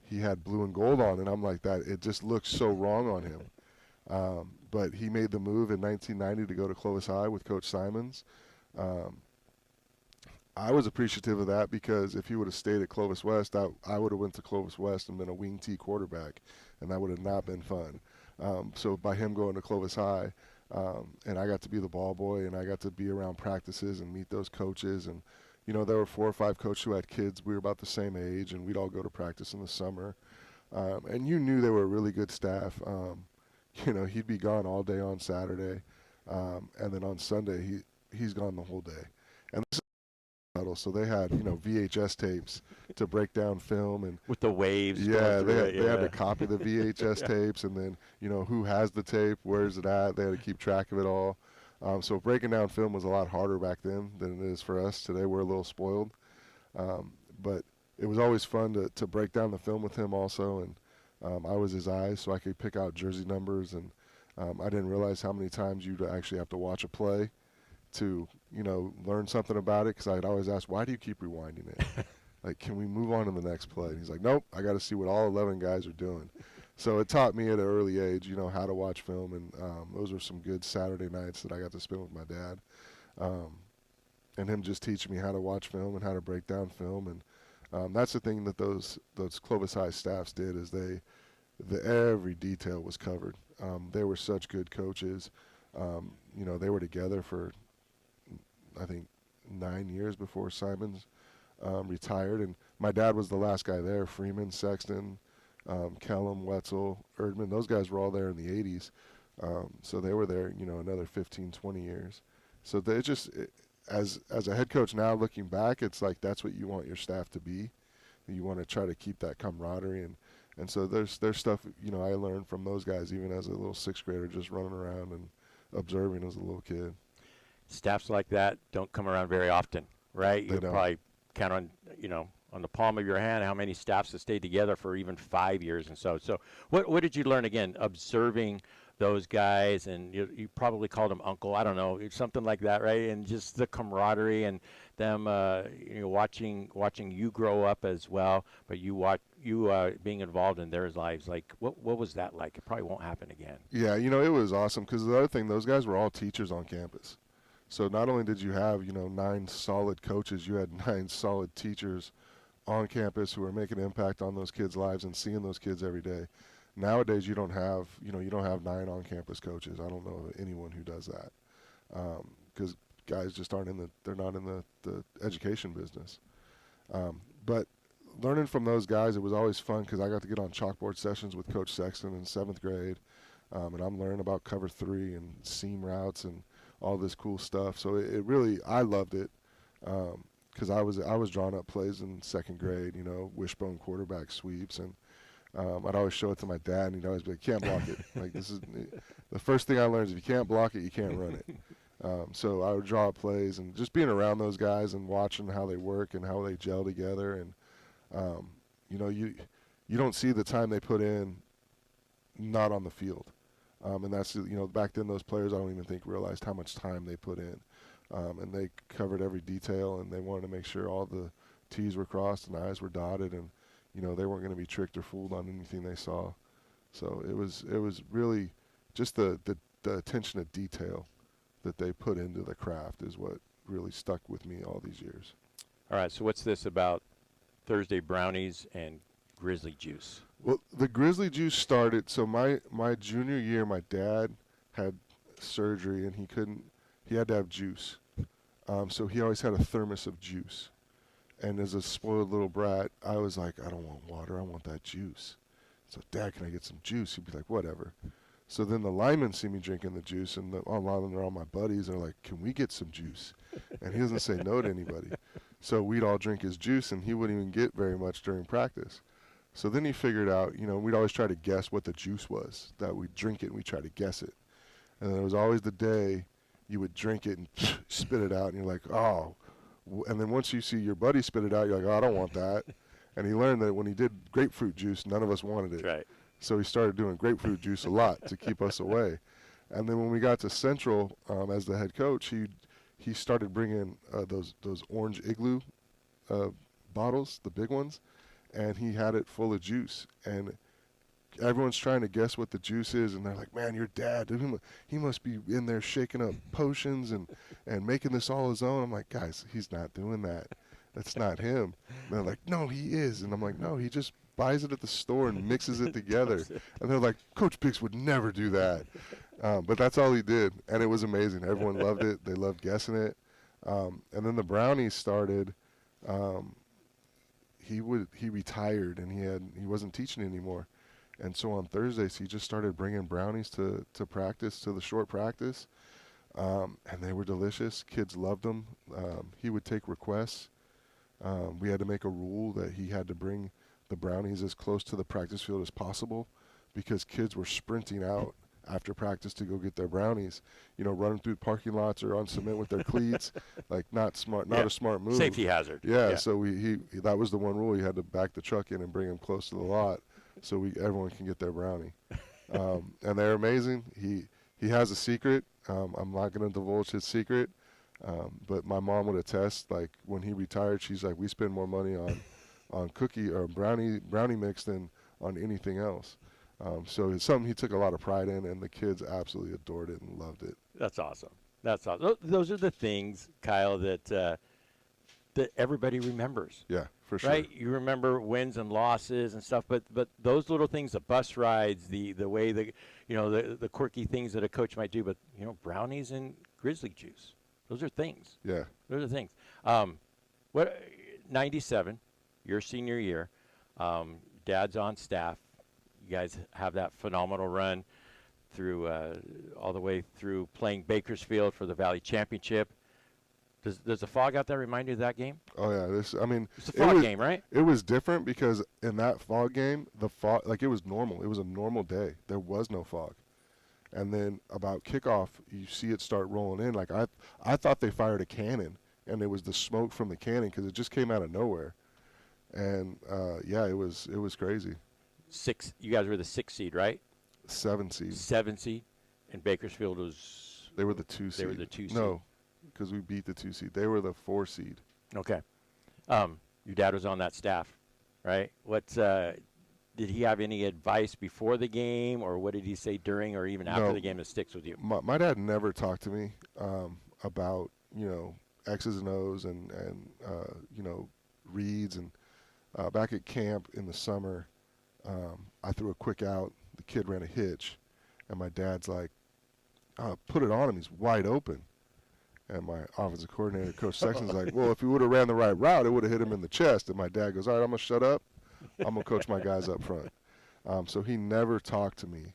he had blue and gold on, and I'm like, it just looks so wrong on him. But he made the move in 1990 to go to Clovis High with Coach Simons. I was appreciative of that because if he would have stayed at Clovis West, I would have went to Clovis West and been a wing T quarterback, and that would have not been fun. So by him going to Clovis High, and I got to be the ball boy, and I got to be around practices and meet those coaches. And, there were 4 or 5 coaches who had kids. We were about the same age, and we'd all go to practice in the summer. And you knew they were a really good staff. He'd be gone all day on Saturday. And then on Sunday, he's gone the whole day. And this is huddle, so they had VHS tapes to break down film and with the waves. Yeah, they had to copy the VHS tapes, and then who has the tape, where's it at. They had to keep track of it all. So breaking down film was a lot harder back then than it is for us today. We're a little spoiled, but it was always fun to break down the film with him also. And I was his eyes, so I could pick out jersey numbers, and I didn't realize how many times you'd actually have to watch a play to learn something about it, because I'd always ask, why do you keep rewinding it? Like, can we move on to the next play? And he's like, nope, I got to see what all 11 guys are doing. So it taught me at an early age, how to watch film, and those were some good Saturday nights that I got to spend with my dad, and him just teaching me how to watch film and how to break down film. And that's the thing that those Clovis High staffs did, is every detail was covered. They were such good coaches. They were together for, I think, 9 years before Simons retired, and my dad was the last guy there. Freeman, Sexton, Kellum, Wetzel, Erdman, those guys were all there in the 80s. So they were there, another 15, 20 years. So they as a head coach now, looking back, it's like that's what you want your staff to be. You want to try to keep that camaraderie, and so there's stuff I learned from those guys even as a little sixth grader, just running around and observing as a little kid. Staffs like that don't come around very often, right? They You don't. probably count on the palm of your hand how many staffs have stayed together for even 5 years and so. So what did you learn, again, observing those guys? And you probably called them uncle, I don't know, something like that, right? And just the camaraderie and them watching you grow up as well, but you being involved in their lives. Like what was that like? It probably won't happen again. Yeah, it was awesome, because the other thing, those guys were all teachers on campus. So not only did you have 9 solid coaches, you had 9 solid teachers on campus who are making an impact on those kids' lives and seeing those kids every day. Nowadays, you don't have 9 on-campus coaches. I don't know of anyone who does that, because guys just they're not in the education business. But learning from those guys, it was always fun, because I got to get on chalkboard sessions with Coach Sexton in 7th grade, and I'm learning about cover 3 and seam routes and all this cool stuff. So it really, I loved it, because I was drawing up plays in 2nd grade, wishbone quarterback sweeps, and I'd always show it to my dad, and he'd always be like, can't block it. Like, this is the first thing I learned is if you can't block it, you can't run it. So I would draw up plays, and just being around those guys and watching how they work and how they gel together, and you don't see the time they put in not on the field. And that's, back then those players I don't even think realized how much time they put in. And they covered every detail, and they wanted to make sure all the T's were crossed and I's were dotted, and they weren't going to be tricked or fooled on anything they saw. So it was really just the attention to detail that they put into the craft is what really stuck with me all these years. All right, so what's this about Thursday brownies and Grizzly Juice? Well, the Grizzly Juice started, so my junior year, my dad had surgery, and he had to have juice. So he always had a thermos of juice. And as a spoiled little brat, I was like, I don't want water, I want that juice. So, Dad, can I get some juice? He'd be like, whatever. So then the linemen see me drinking the juice, and a lot of them are all my buddies, and they're like, can we get some juice? And he doesn't say no to anybody. So we'd all drink his juice, and he wouldn't even get very much during practice. So then he figured out, we'd always try to guess what the juice was, that we'd drink it and we'd try to guess it. And there was always the day you would drink it and spit it out, and you're like, oh. And then once you see your buddy spit it out, you're like, oh, I don't want that. And he learned that when he did grapefruit juice, none of us wanted it. Right. So he started doing grapefruit juice a lot to keep us away. And then when we got to Central as the head coach, he started bringing those orange Igloo bottles, the big ones, and he had it full of juice. And everyone's trying to guess what the juice is, and they're like, man, your dad, dude, he must be in there shaking up potions and making this all his own. I'm like, guys, he's not doing that. That's not him. And they're like, no, he is. And I'm like, no, he just buys it at the store and mixes it together. And they're like, Coach Biggs would never do that. But that's all he did, and it was amazing. Everyone loved it. They loved guessing it. And then the brownies started. He retired, and he wasn't teaching anymore. And so on Thursdays, he just started bringing brownies to practice, to the short practice. And they were delicious. Kids loved them. He would take requests. We had to make a rule that he had to bring the brownies as close to the practice field as possible, because kids were sprinting out after practice to go get their brownies, running through parking lots or on cement with their cleats, like not smart, not a smart move. Safety hazard. Yeah. So he that was the one rule. He had to back the truck in and bring them close to the lot, so everyone can get their brownie. And they're amazing. He has a secret. I'm not going to divulge his secret, but my mom would attest. Like when he retired, she's like, we spend more money on cookie or brownie mix than on anything else. So it's something he took a lot of pride in, and the kids absolutely adored it and loved it. That's awesome. That's awesome. Those are the things, Kyle, that everybody remembers. Yeah, for sure. Right? You remember wins and losses and stuff, but those little things, the bus rides, the way the quirky things that a coach might do, but brownies and grizzly juice, those are things. Yeah, those are things. 97, your senior year, Dad's on staff. You guys have that phenomenal run through all the way through playing Bakersfield for the Valley Championship. Does the fog out there remind you of that game? Oh yeah, it's a fog game, right? It was different because in that fog game, the fog, like, it was normal. It was a normal day. There was no fog. And then about kickoff, you see it start rolling in. Like I thought they fired a cannon, and it was the smoke from the cannon because it just came out of nowhere. And it was crazy. You guys were the 6th seed, right? 7 seed. 7 seed, and Bakersfield was. They were the 2 seed. They were the 2 seed. No, because we beat the 2 seed. They were the 4 seed. Okay. Your dad was on that staff, right? Did he have any advice before the game, or what did he say during or even after the game that sticks with you? My dad never talked to me about X's and O's and reads. And back at camp in the summer, I threw a quick out. The kid ran a hitch, and my dad's like, put it on him. He's wide open. And my offensive coordinator, Coach Sexton's like, well, if he would have ran the right route, it would have hit him in the chest. And my dad goes, all right, I'm going to shut up. I'm going to coach my guys up front. So he never talked to me.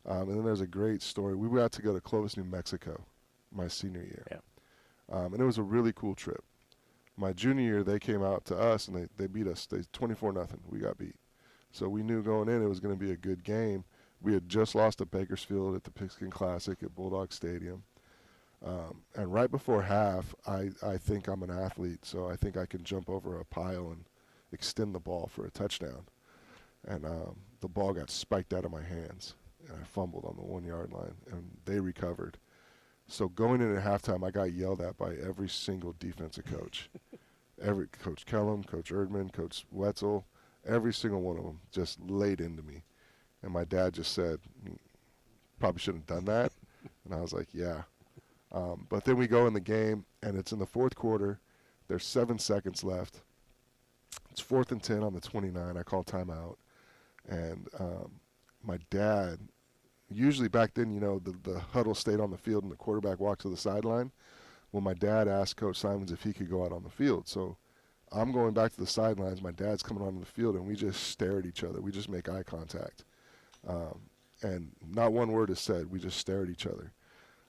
And then there's a great story. We got to go to Clovis, New Mexico my senior year. Yeah. And it was a really cool trip. My junior year, they came out to us, and they beat us. They 24-0. We got beat. So we knew going in it was going to be a good game. We had just lost to Bakersfield at the Pigskin Classic at Bulldog Stadium. And right before half, I think I'm an athlete, so I think I can jump over a pile and extend the ball for a touchdown. And the ball got spiked out of my hands, and I fumbled on the 1-yard line, and they recovered. So going into halftime, I got yelled at by every single defensive coach. Coach Kellum, Coach Erdman, Coach Wetzel, every single one of them just laid into me. And my dad just said, probably shouldn't have done that. And I was like, yeah. But then we go in the game, and it's in the fourth quarter. There's 7 seconds left. It's 4th and 10 on the 29. I call timeout. And my dad, usually back then, the huddle stayed on the field and the quarterback walked to the sideline. Well, my dad asked Coach Simons if he could go out on the field. So I'm going back to the sidelines. My dad's coming onto the field, and we just stare at each other. We just make eye contact. And not one word is said. We just stare at each other.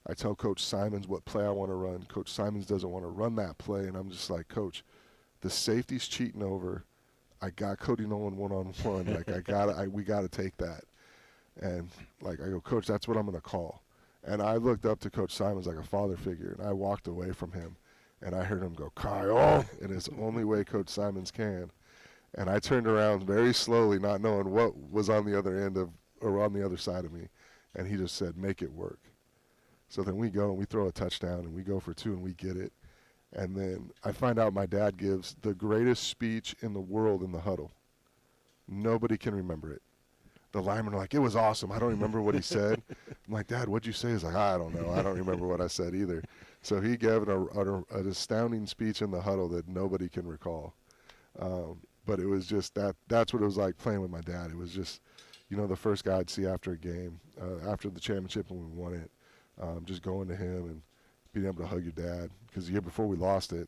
I tell Coach Simons what play I want to run. Coach Simons doesn't want to run that play, and I'm just like, Coach, the safety's cheating over. I got Cody Nolan one-on-one. Like, we got to take that. And, like, I go, Coach, that's what I'm going to call. And I looked up to Coach Simons like a father figure, and I walked away from him. And I heard him go, Kyle, in his only way Coach Simons can. And I turned around very slowly, not knowing what was on the other end or on the other side of me. And he just said, make it work. So then we go and we throw a touchdown and we go for 2 and we get it. And then I find out my dad gives the greatest speech in the world in the huddle. Nobody can remember it. The linemen are like, it was awesome. I don't remember what he said. I'm like, Dad, what'd you say? He's like, I don't know. I don't remember what I said either. So he gave an astounding speech in the huddle that nobody can recall. But it was just that's what it was like playing with my dad. It was just, the first guy I'd see after a game, after the championship when we won it. Just going to him and being able to hug your dad, because the year before we lost it.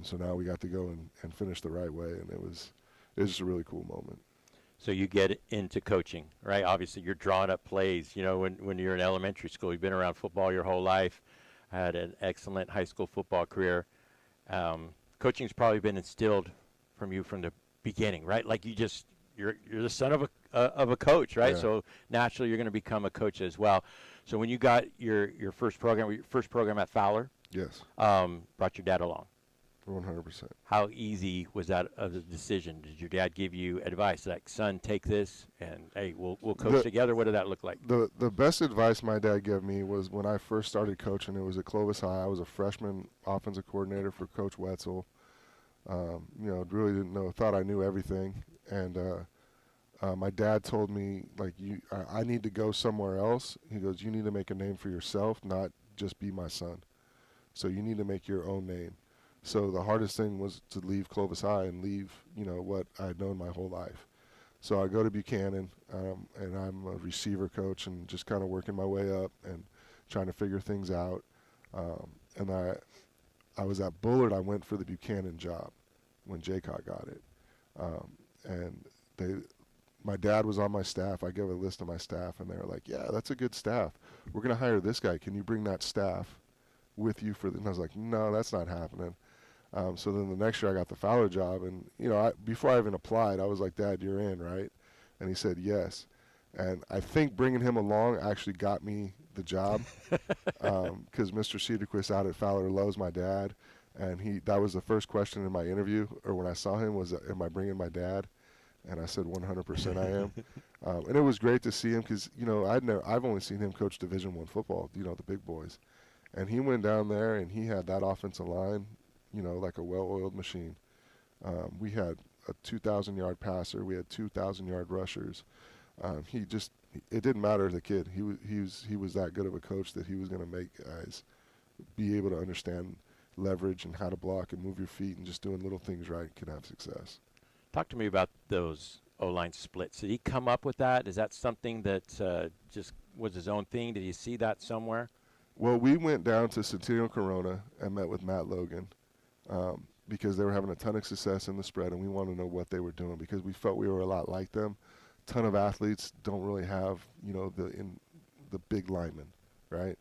So now we got to go and finish the right way, and it was just a really cool moment. So you get into coaching, right? Obviously, you're drawing up plays. When you're in elementary school, you've been around football your whole life. had an excellent high school football career. Coaching's probably been instilled from you from the beginning, right? Like you're the son of a coach, right? Yeah. So naturally you're going to become a coach as well. So when you got your first program at Fowler, yes, brought your dad along. 100%. How easy was that of a decision? Did your dad give you advice like, son, take this and hey, we'll coach together? What did that look like? The best advice my dad gave me was when I first started coaching. It was at Clovis High. I was a freshman offensive coordinator for Coach Wetzel. Really didn't know, thought I knew everything. And my dad told me, like, I need to go somewhere else. He goes, you need to make a name for yourself, not just be my son. So you need to make your own name. So the hardest thing was to leave Clovis High and leave, what I'd known my whole life. So I go to Buchanan, and I'm a receiver coach and just kind of working my way up and trying to figure things out. And I was at Bullard. I went for the Buchanan job when Jaycott got it. And my dad was on my staff. I gave a list of my staff, and they were like, yeah, that's a good staff. We're going to hire this guy. Can you bring that staff with you and I was like, no, that's not happening. So then the next year I got the Fowler job, and before I even applied, I was like, Dad, you're in, right? And he said yes. And I think bringing him along actually got me the job because Mr. Cedarquist out at Fowler loves my dad, and that was the first question in my interview or when I saw him was, am I bringing my dad? And I said 100% I am. And it was great to see him because I've only seen him coach Division I football, the big boys. And he went down there and he had that offensive line, like a well-oiled machine. We had a 2,000-yard passer. We had 2,000-yard rushers. It didn't matter the kid. He was that good of a coach that he was going to make guys be able to understand leverage and how to block and move your feet and just doing little things right can have success. Talk to me about those O-line splits. Did he come up with that? Is that something that just was his own thing? Did you see that somewhere? Well, we went down to Centennial Corona and met with Matt Logan because they were having a ton of success in the spread, and we wanted to know what they were doing because we felt we were a lot like them. Ton of athletes don't really have, the big linemen, right?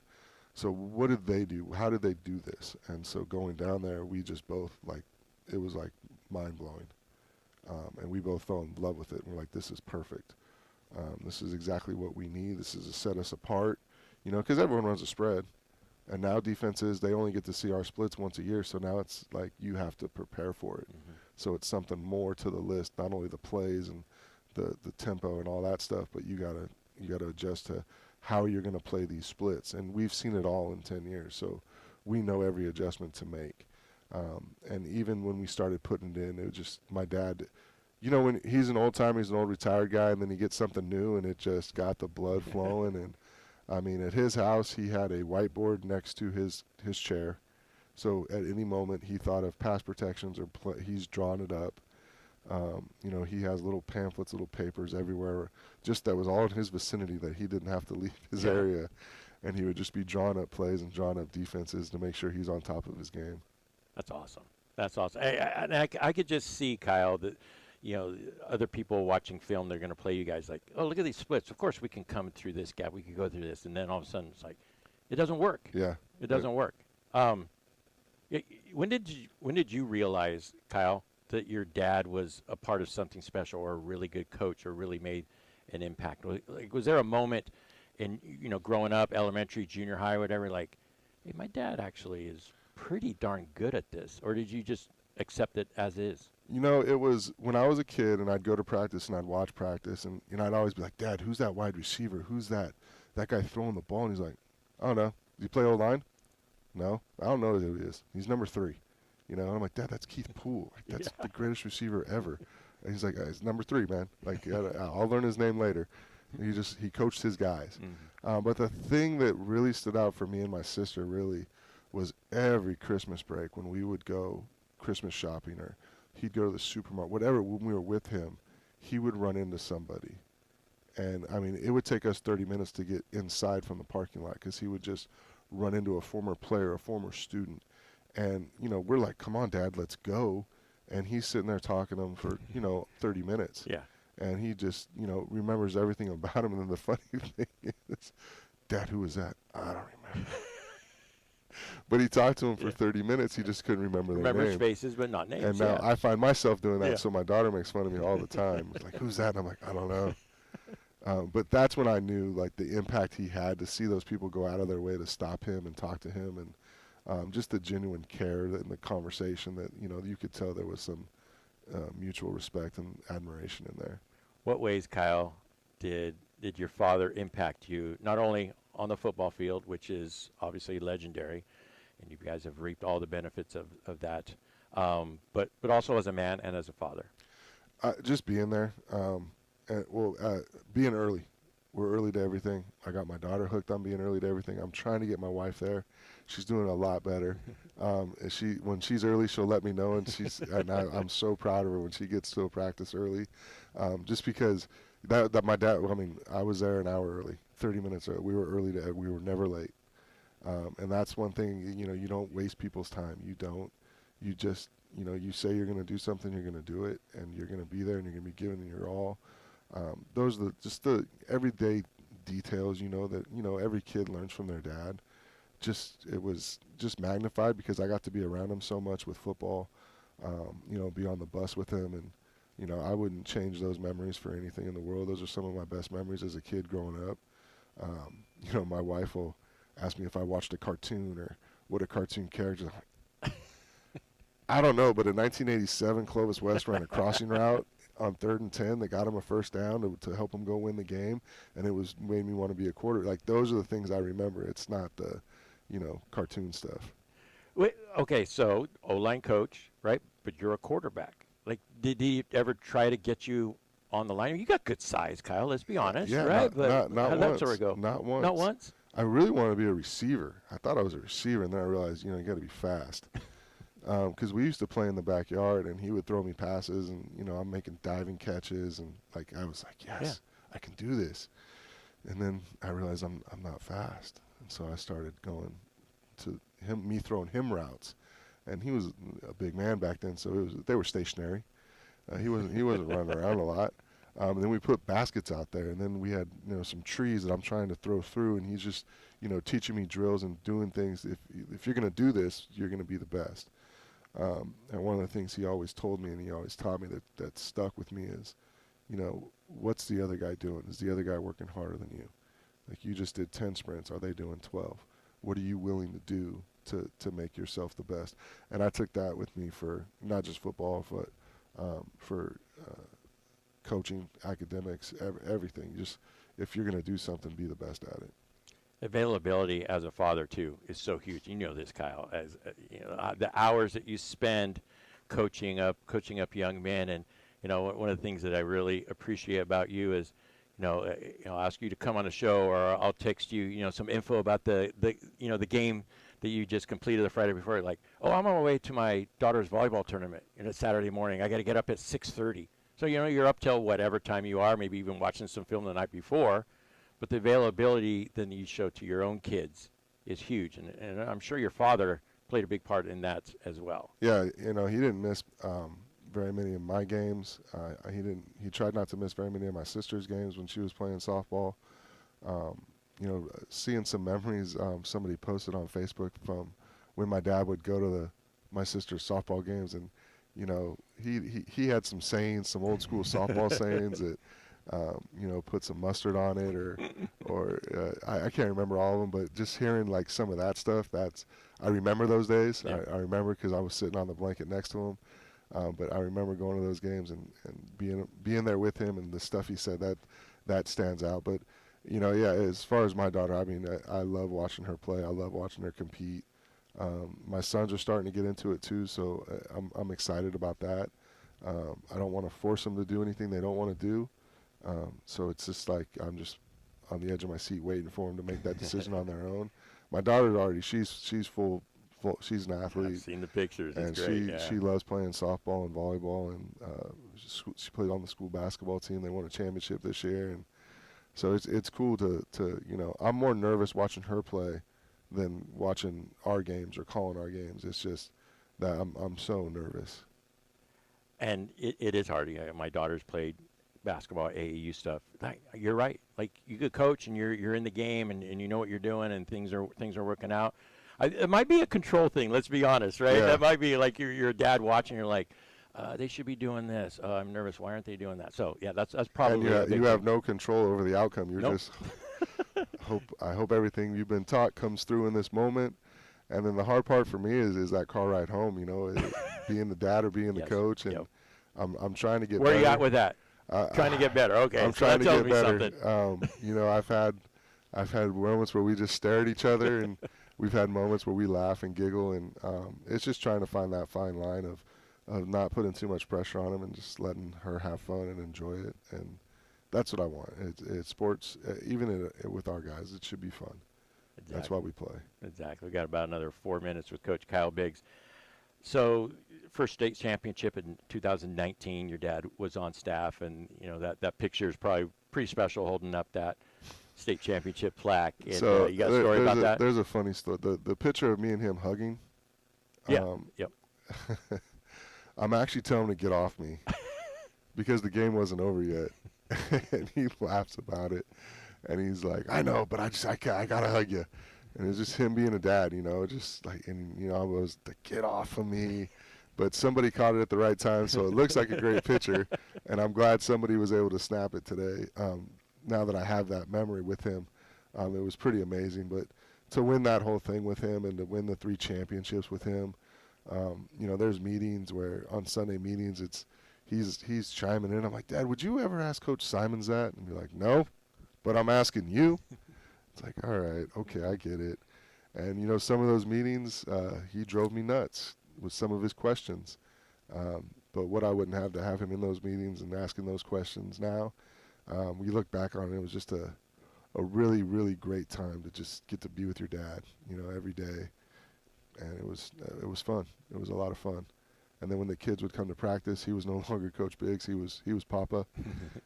So what did they do? How did they do this? And so going down there, we just both, it was mind-blowing. And we both fell in love with it. We're like, this is perfect. This is exactly what we need. This is to set us apart, because everyone runs a spread. And now defenses, they only get to see our splits once a year, so now it's like you have to prepare for it. Mm-hmm. So it's something more to the list, not only the plays and the tempo and all that stuff, but you gotta adjust to how you're going to play these splits. And we've seen it all in 10 years, so we know every adjustment to make. And even when we started putting it in, it was just my dad, when he's an old timer, he's an old retired guy, and then he gets something new, and it just got the blood flowing. And I mean, at his house, he had a whiteboard next to his chair. So at any moment he thought of pass protections or he's drawn it up. He has little pamphlets, little papers everywhere. Just that was all in his vicinity that he didn't have to leave his area. And he would just be drawing up plays and drawing up defenses to make sure he's on top of his game. That's awesome. That's awesome. I could just see, Kyle, that, other people watching film, they're going to play you guys like, oh, look at these splits. Of course we can come through this gap. We can go through this. And then all of a sudden it's like, it doesn't work. Yeah. It doesn't work. When did you realize, Kyle, that your dad was a part of something special or a really good coach or really made an impact? Was there a moment in, growing up, elementary, junior high, whatever, like, hey, my dad actually is pretty darn good at this? Or did you just accept it as is? It was when I was a kid and I'd go to practice and I'd watch practice and I'd always be like, Dad, who's that wide receiver? Who's that guy throwing the ball? And he's like, I don't know. Do you play O-line? No, I don't know who he is. He's number 3. And I'm like, Dad, that's Keith Poole. Like, that's the greatest receiver ever. And he's like, he's number 3, man. Like, I'll learn his name later. He coached his guys. Mm-hmm. But the thing that really stood out for me and my sister really was every Christmas break when we would go Christmas shopping or he'd go to the supermarket, whatever, when we were with him, he would run into somebody. And, I mean, it would take us 30 minutes to get inside from the parking lot because he would just run into a former player, a former student. And, we're like, come on, Dad, let's go. And he's sitting there talking to him for, 30 minutes. Yeah. And he just, remembers everything about him. And then the funny thing is, Dad, who was that? I don't remember. But he talked to him for 30 minutes. He just couldn't remember their Remembers name. faces, but not names. And now I find myself doing that, Yeah. so my daughter makes fun of me all the time. It's like, who's that? And I'm like, I don't know. But that's when I knew, like, the impact he had, to see those people go out of their way to stop him and talk to him, and just the genuine care in the conversation that, you could tell there was some mutual respect and admiration in there. What ways, Kyle, did your father impact you, not only on the football field, which is obviously legendary, and you guys have reaped all the benefits of that, but also as a man and as a father? Just being there. Being early. We're early to everything. I got my daughter hooked on being early to everything. I'm trying to get my wife there. She's doing a lot better. When she's early, she'll let me know, and I'm so proud of her when she gets to a practice early, just because that my dad. I mean, I was there an hour early, 30 minutes early. We were early we were never late, and that's one thing. You don't waste people's time. You don't. You just you say you're going to do something, you're going to do it, and you're going to be there, and you're going to be giving your all. Those are the everyday details, that every kid learns from their dad. It was just magnified because I got to be around him so much with football, be on the bus with him, and I wouldn't change those memories for anything in the world. Those are some of my best memories as a kid growing up. My wife will ask me if I watched a cartoon or what a cartoon character. I don't know, but in 1987, Clovis West ran a crossing route on 3rd and 10 that got him a first down to help him go win the game, and it made me want to be a quarter. Like, those are the things I remember. It's not the cartoon stuff. Wait, okay, so O-line coach, right? But you're a quarterback. Like, did he ever try to get you on the line? You got good size, Kyle. Let's be honest, yeah, right? Not how did that sort of go? Not once. Not once. I really wanted to be a receiver. I thought I was a receiver, and then I realized, you got to be fast. Because we used to play in the backyard, and he would throw me passes, and I'm making diving catches, and I was like, yes, I can do this. And then I realized I'm not fast, and so I started going to me throwing him routes, and he was a big man back then, so they were stationary. He wasn't running around a lot. And then we put baskets out there, and then we had some trees that I'm trying to throw through, and he's just teaching me drills and doing things. If you're going to do this, you're going to be the best. And one of the things he always told me, and he always taught me that stuck with me is, what's the other guy doing? Is the other guy working harder than you? Like, you just did 10 sprints. Are they doing 12? What are you willing to do to make yourself the best? And I took that with me for not just football, but for coaching, academics, everything. Just, if you're going to do something, be the best at it. Availability as a father too is so huge. You know this, Kyle. As the hours that you spend coaching up young men, and one of the things that I really appreciate about you is, I'll ask you to come on a show, or I'll text you, some info about the game that you just completed the Friday before. Like, oh, I'm on my way to my daughter's volleyball tournament, Saturday morning. I got to get up at 6:30. So you're up till whatever time you are, maybe even watching some film the night before. But the availability that you show to your own kids is huge, and I'm sure your father played a big part in that as well. Yeah, he didn't miss very many of my games. He tried not to miss very many of my sister's games when she was playing softball. Seeing some memories somebody posted on Facebook from when my dad would go to my sister's softball games, and he had some sayings, some old school softball sayings that. Put some mustard on it, or I can't remember all of them, but just hearing like some of that stuff, I remember those days. Yeah. I remember because I was sitting on the blanket next to him, but I remember going to those games and being there with him, and the stuff he said that stands out. But as far as my daughter, I mean, I love watching her play. I love watching her compete. My sons are starting to get into it too, so I'm excited about that. I don't want to force them to do anything they don't want to do. So it's just like I'm just on the edge of my seat waiting for them to make that decision on their own. My daughter's already she's full she's an athlete. I've seen the pictures. And it's great. she loves playing softball and volleyball, and she played on the school basketball team. They won a championship this year, and so it's cool to I'm more nervous watching her play than watching our games or calling our games. It's just that I'm so nervous. And it is hard. My daughter's played basketball, AAU stuff. You're right. Like, you could coach and you're in the game and you know what you're doing and things are working out. It might be a control thing. Let's be honest, right? Yeah. That might be like your dad watching. You're like, they should be doing this. I'm nervous. Why aren't they doing that? So yeah, that's probably. And you have no control over the outcome. You're Nope. just I hope everything you've been taught comes through in this moment. And then the hard part for me is that car ride home. You know, being the dad or being the coach, and I'm trying to get. Where better. are you at with that? Trying to get better. Okay, I'm so trying that to tells get me better. something. You know, I've had moments where we just stare at each other, and we've had moments where we laugh and giggle, and it's just trying to find that fine line of not putting too much pressure on him and just letting her have fun and enjoy it. And that's what I want. It's sports, even with our guys, it should be fun. Exactly. That's why we play. Exactly. We've got about another 4 minutes with Coach Kyle Biggs. So, first state championship in 2019, your dad was on staff, and you know that picture is probably pretty special, holding up that state championship plaque. And, So you got a story about that? There's a funny story. The picture of me and him hugging. Yeah. Yep. I'm actually telling him to get off me because the game wasn't over yet, and he laughs about it, and he's like, "I know, but I gotta hug you," and it's just him being a dad, you know, just like, and you know, I was to get off of me, but somebody caught it at the right time, so it looks like a great picture, and I'm glad somebody was able to snap it today. Now that I have that memory with him, it was pretty amazing. But to win that whole thing with him and to win the 3 championships with him. You know, there's meetings where on Sunday meetings he's chiming in. I'm like, Dad, would you ever ask Coach Simons that? And be like, no, but I'm asking you. It's like, all right, okay, I get it. And you know, some of those meetings, he drove me nuts with some of his questions. But what I wouldn't have to have him in those meetings and asking those questions now, we look back on it, it was just a really, really great time to just get to be with your dad, you know, every day. And it was fun. It was a lot of fun. And then when the kids would come to practice, he was no longer Coach Biggs. He was Papa,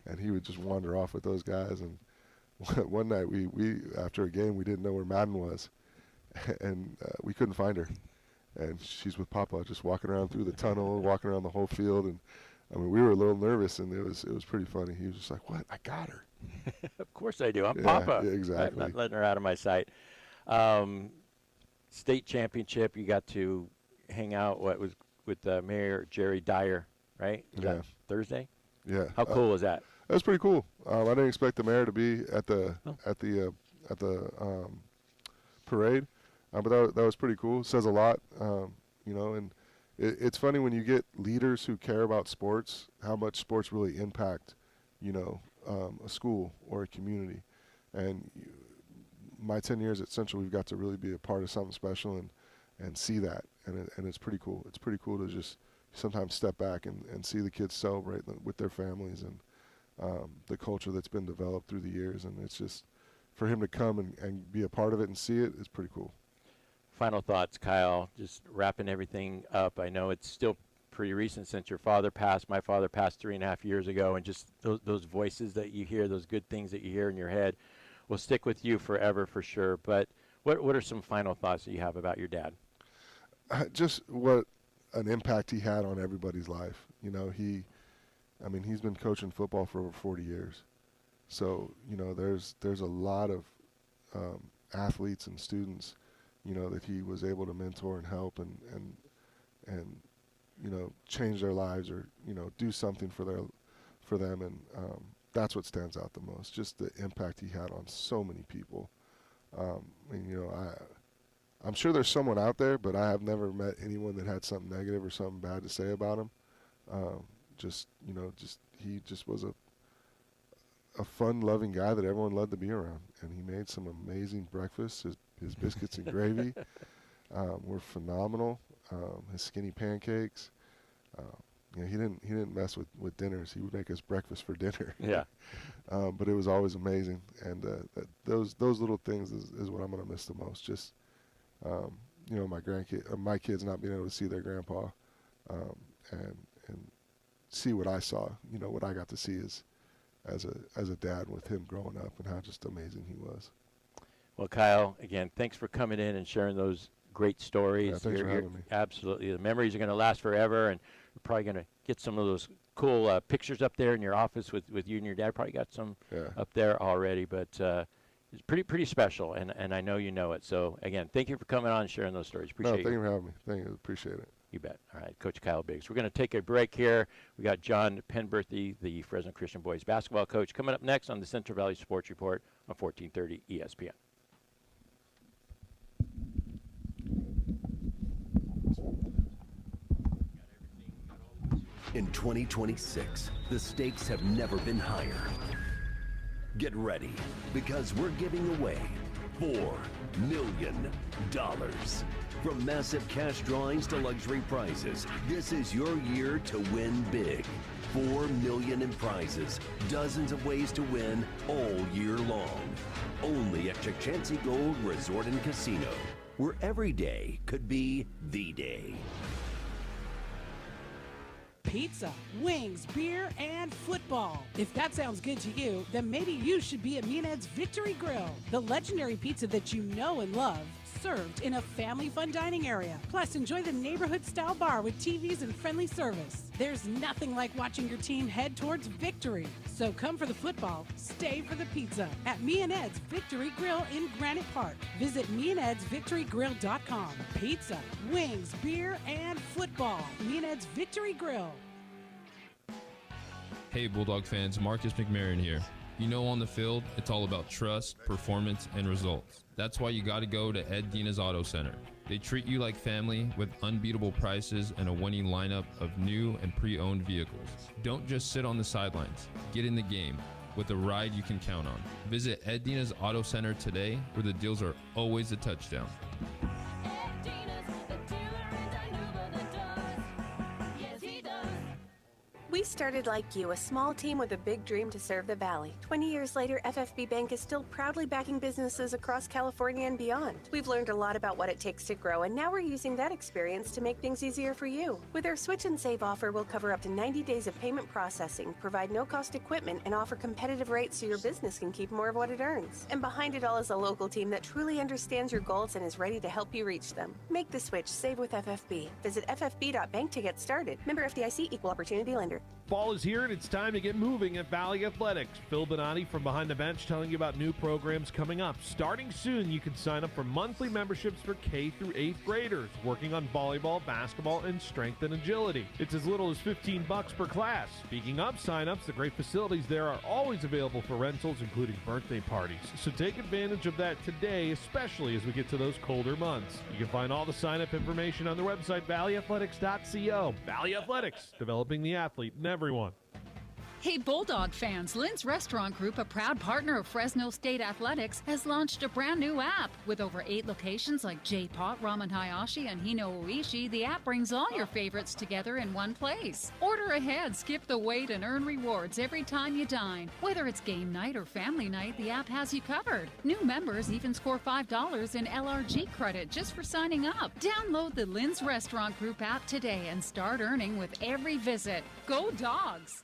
and he would just wander off with those guys. And one night we after a game, we didn't know where Madden was, and we couldn't find her. And she's with Papa, just walking around through the tunnel, walking around the whole field. And I mean, we were a little nervous, and it was pretty funny. He was just like, "What? I got her." Of course I do. I'm Yeah, Papa. yeah, exactly. I'm not letting her out of my sight. State championship, you got to hang out with Mayor Jerry Dyer, right? Was that Thursday? Yeah. How cool was that? That was pretty cool. I didn't expect the mayor to be at the parade, but that was pretty cool. It says a lot, you know. And it's funny when you get leaders who care about sports, how much sports really impact, you know, a school or a community. And my 10 years at Central, we've got to really be a part of something special and see that, and it's pretty cool. It's pretty cool to just sometimes step back and see the kids celebrate with their families and the culture that's been developed through the years. And it's just, for him to come and be a part of it and see it is pretty cool. Final thoughts, Kyle, just wrapping everything up. I know it's still pretty recent since your father passed. My father passed 3.5 years ago, and just those voices that you hear, those good things that you hear in your head will stick with you forever for sure. But what are some final thoughts that you have about your dad? Just what an impact he had on everybody's life. You know, he's been coaching football for over 40 years. So, you know, there's a lot of athletes and students, you know, that he was able to mentor and help and you know, change their lives or, you know, do something for them. And that's what stands out the most, just the impact he had on so many people. And, you know, I'm sure there's someone out there, but I have never met anyone that had something negative or something bad to say about him. He just was a fun, loving guy that everyone loved to be around. And he made some amazing breakfasts. His biscuits and gravy were phenomenal. His skinny pancakes. You know, he didn't mess with dinners. He would make us breakfast for dinner. Yeah. But it was always amazing. And those little things is what I'm going to miss the most. Just, you know, my kids not being able to see their grandpa and see what I saw, you know, what I got to see as a dad with him growing up and how just amazing he was. Well, Kyle, again, thanks for coming in and sharing those great stories. Yeah, thanks for having me. Absolutely. The memories are going to last forever, and we're probably going to get some of those cool pictures up there in your office with you and your dad. Probably got some up there already, but It's pretty special, and I know you know it. So, again, thank you for coming on and sharing those stories. Appreciate Thank you for having me. Thank you. Appreciate it. You bet. All right, Coach Kyle Biggs. We're going to take a break here. We got John Penberthy, the Fresno Christian boys basketball coach, coming up next on the Central Valley Sports Report on 1430 ESPN. In 2026, the stakes have never been higher. Get ready, because we're giving away $4 million. From massive cash drawings to luxury prizes, this is your year to win big. $4 million in prizes, dozens of ways to win all year long. Only at Chichancy Gold Resort and Casino, where every day could be the day. Pizza, wings, beer, and football. If that sounds good to you, then maybe you should be at Meadors Victory Grill, the legendary pizza that you know and love, served in a family fun dining area. Plus, enjoy the neighborhood-style bar with TVs and friendly service. There's nothing like watching your team head towards victory. So come for the football, stay for the pizza at Meadors Victory Grill in Granite Park. Visit meadorsvictorygrill.com. Pizza, wings, beer, and football. Meadors Victory Grill. Hey Bulldog fans, Marcus McMarion here. You know, on the field, it's all about trust, performance, and results. That's why you got to go to Ed Dina's Auto Center. They treat you like family with unbeatable prices and a winning lineup of new and pre-owned vehicles. Don't just sit on the sidelines. Get in the game with a ride you can count on. Visit Ed Dina's Auto Center today, where the deals are always a touchdown. We started like you, a small team with a big dream to serve the Valley. 20 years later, FFB Bank is still proudly backing businesses across California and beyond. We've learned a lot about what it takes to grow, and now we're using that experience to make things easier for you. With our Switch and Save offer, we'll cover up to 90 days of payment processing, provide no-cost equipment, and offer competitive rates so your business can keep more of what it earns. And behind it all is a local team that truly understands your goals and is ready to help you reach them. Make the switch. Save with FFB. Visit ffb.bank to get started. Member FDIC, Equal Opportunity Lender. Fall is here and it's time to get moving at Valley Athletics. Phil Bonatti from Behind the Bench telling you about new programs coming up. Starting soon, you can sign up for monthly memberships for K through 8th graders working on volleyball, basketball, and strength and agility. It's as little as $15 per class. Speaking of sign-ups, the great facilities there are always available for rentals, including birthday parties. So take advantage of that today, especially as we get to those colder months. You can find all the sign-up information on their website, valleyathletics.co. Valley Athletics, developing the athlete in everyone. Hey Bulldog fans, Lynn's Restaurant Group, a proud partner of Fresno State Athletics, has launched a brand new app. With over 8 locations like J-Pot, Ramen Hayashi, and Hino Oishi, the app brings all your favorites together in one place. Order ahead, skip the wait, and earn rewards every time you dine. Whether it's game night or family night, the app has you covered. New members even score $5 in LRG credit just for signing up. Download the Lynn's Restaurant Group app today and start earning with every visit. Go Dogs!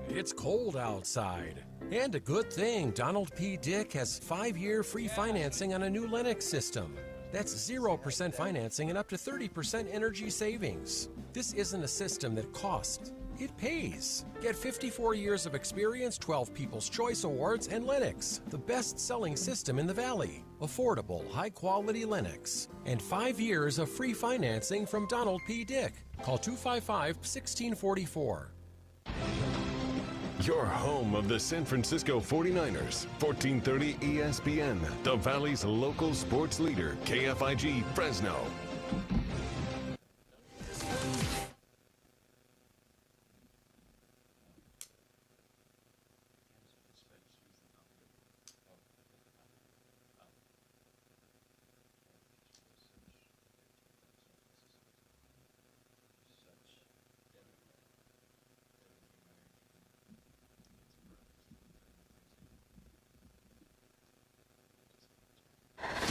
It's cold outside. And a good thing, Donald P. Dick has 5-year free financing on a new Lennox system. That's 0% financing and up to 30% energy savings. This isn't a system that costs. It pays. Get 54 years of experience, 12 People's Choice Awards, and Lennox, the best-selling system in the Valley. Affordable, high-quality Lennox. And 5 years of free financing from Donald P. Dick. Call 255-1644. Your home of the San Francisco 49ers. 1430 ESPN, the Valley's local sports leader, KFIG Fresno.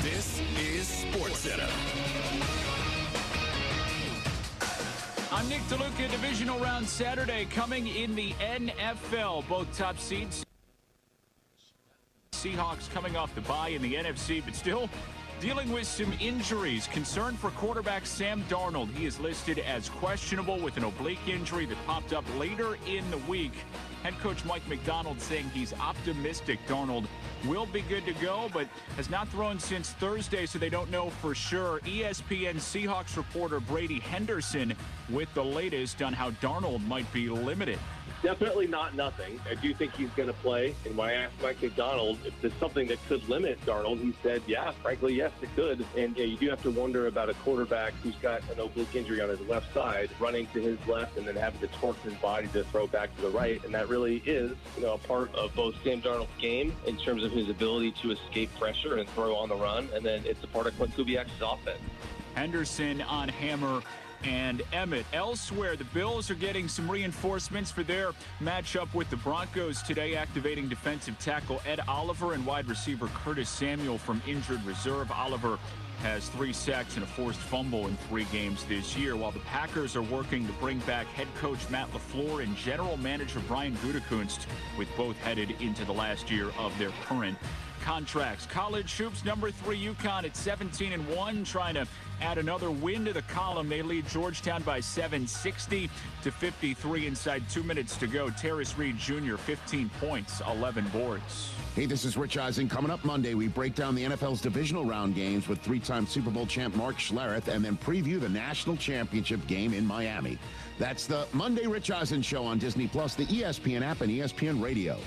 This is SportsCenter. I'm Nick DeLuca. Divisional round Saturday coming in the NFL. Both top seeds. Seahawks coming off the bye in the NFC, but still dealing with some injuries. Concern for quarterback Sam Darnold. He is listed as questionable with an oblique injury that popped up later in the week. Head coach Mike McDonald saying he's optimistic Darnold will be good to go, but has not thrown since Thursday, so they don't know for sure. ESPN Seahawks reporter Brady Henderson with the latest on how Darnold might be limited. Definitely not nothing. I do think he's going to play. And when I asked Mike McDonald if there's something that could limit Darnold, he said, yeah, frankly, yes, it could. And you do have to wonder about a quarterback who's got an oblique injury on his left side, running to his left and then having to torque his body to throw back to the right. And that really is, a part of both Sam Darnold's game in terms of his ability to escape pressure and throw on the run. And then it's a part of Clint Kubiak's offense. Henderson on Hammer and Emmett. Elsewhere, the Bills are getting some reinforcements for their matchup with the Broncos today, activating defensive tackle Ed Oliver and wide receiver Curtis Samuel from injured reserve. Oliver has 3 sacks and a forced fumble in 3 games this year, while the Packers are working to bring back head coach Matt LaFleur and general manager Brian Gutekunst, with both headed into the last year of their current contracts. College hoops, number 3 UConn at 17-1, trying to add another win to the column. They lead Georgetown by 7, 60-53 inside 2 minutes to go. Terrace Reed Jr., 15 points, 11 boards. Hey, this is Rich Eisen. Coming up Monday, we break down the NFL's divisional round games with 3-time Super Bowl champ Mark Schlereth, and then preview the national championship game in Miami. That's the Monday Rich Eisen Show on Disney+, the ESPN app, and ESPN Radio.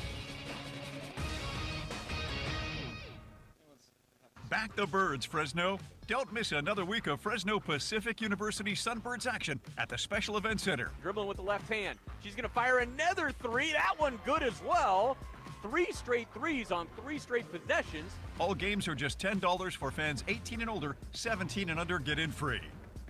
Back the birds, Fresno. Don't miss another week of Fresno Pacific University Sunbirds action at the Special Event Center. Dribbling with the left hand. She's going to fire another 3. That one good as well. 3 straight threes on 3 straight possessions. All games are just $10 for fans 18 and older. 17 and under get in free.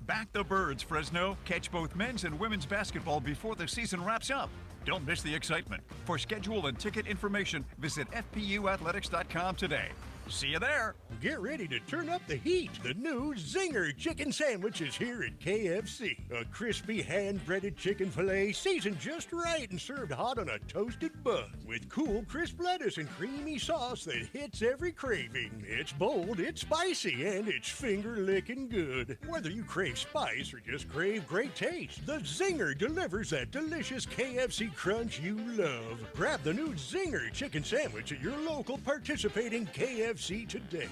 Back the birds, Fresno. Catch both men's and women's basketball before the season wraps up. Don't miss the excitement. For schedule and ticket information, visit fpuathletics.com today. See you there. Get ready to turn up the heat. The new Zinger Chicken Sandwich is here at KFC. A crispy hand-breaded chicken filet seasoned just right and served hot on a toasted bun with cool, crisp lettuce and creamy sauce that hits every craving. It's bold, it's spicy, and it's finger-licking good. Whether you crave spice or just crave great taste, the Zinger delivers that delicious KFC crunch you love. Grab the new Zinger Chicken Sandwich at your local participating KFC today.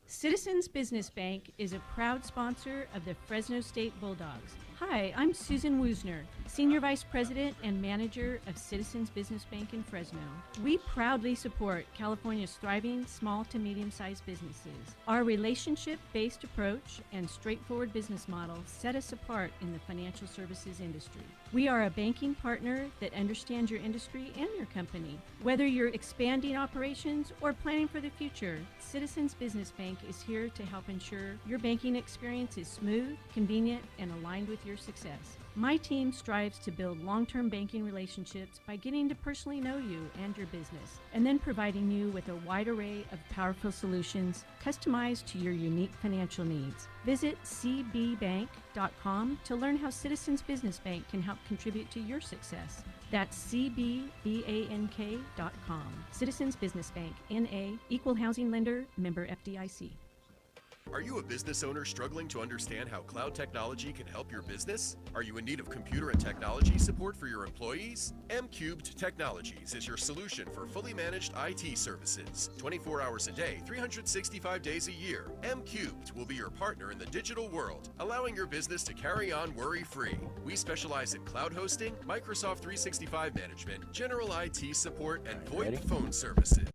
Citizens Business Bank is a proud sponsor of the Fresno State Bulldogs. Hi, I'm Susan Woosner, Senior Vice President and Manager of Citizens Business Bank in Fresno. We proudly support California's thriving small to medium-sized businesses. Our relationship-based approach and straightforward business model set us apart in the financial services industry. We are a banking partner that understands your industry and your company. Whether you're expanding operations or planning for the future, Citizens Business Bank is here to help ensure your banking experience is smooth, convenient, and aligned with your success. My team strives to build long-term banking relationships by getting to personally know you and your business, and then providing you with a wide array of powerful solutions customized to your unique financial needs. Visit cbbank.com to learn how Citizens Business Bank can help contribute to your success. That's cbbank.com. Citizens Business Bank, N.A., Equal Housing Lender, member FDIC. Are you a business owner struggling to understand how cloud technology can help your business? Are you in need of computer and technology support for your employees? M-Cubed Technologies is your solution for fully managed IT services. 24 hours a day, 365 days a year. M-Cubed will be your partner in the digital world, allowing your business to carry on worry-free. We specialize in cloud hosting, Microsoft 365 management, general IT support, and VoIP phone services.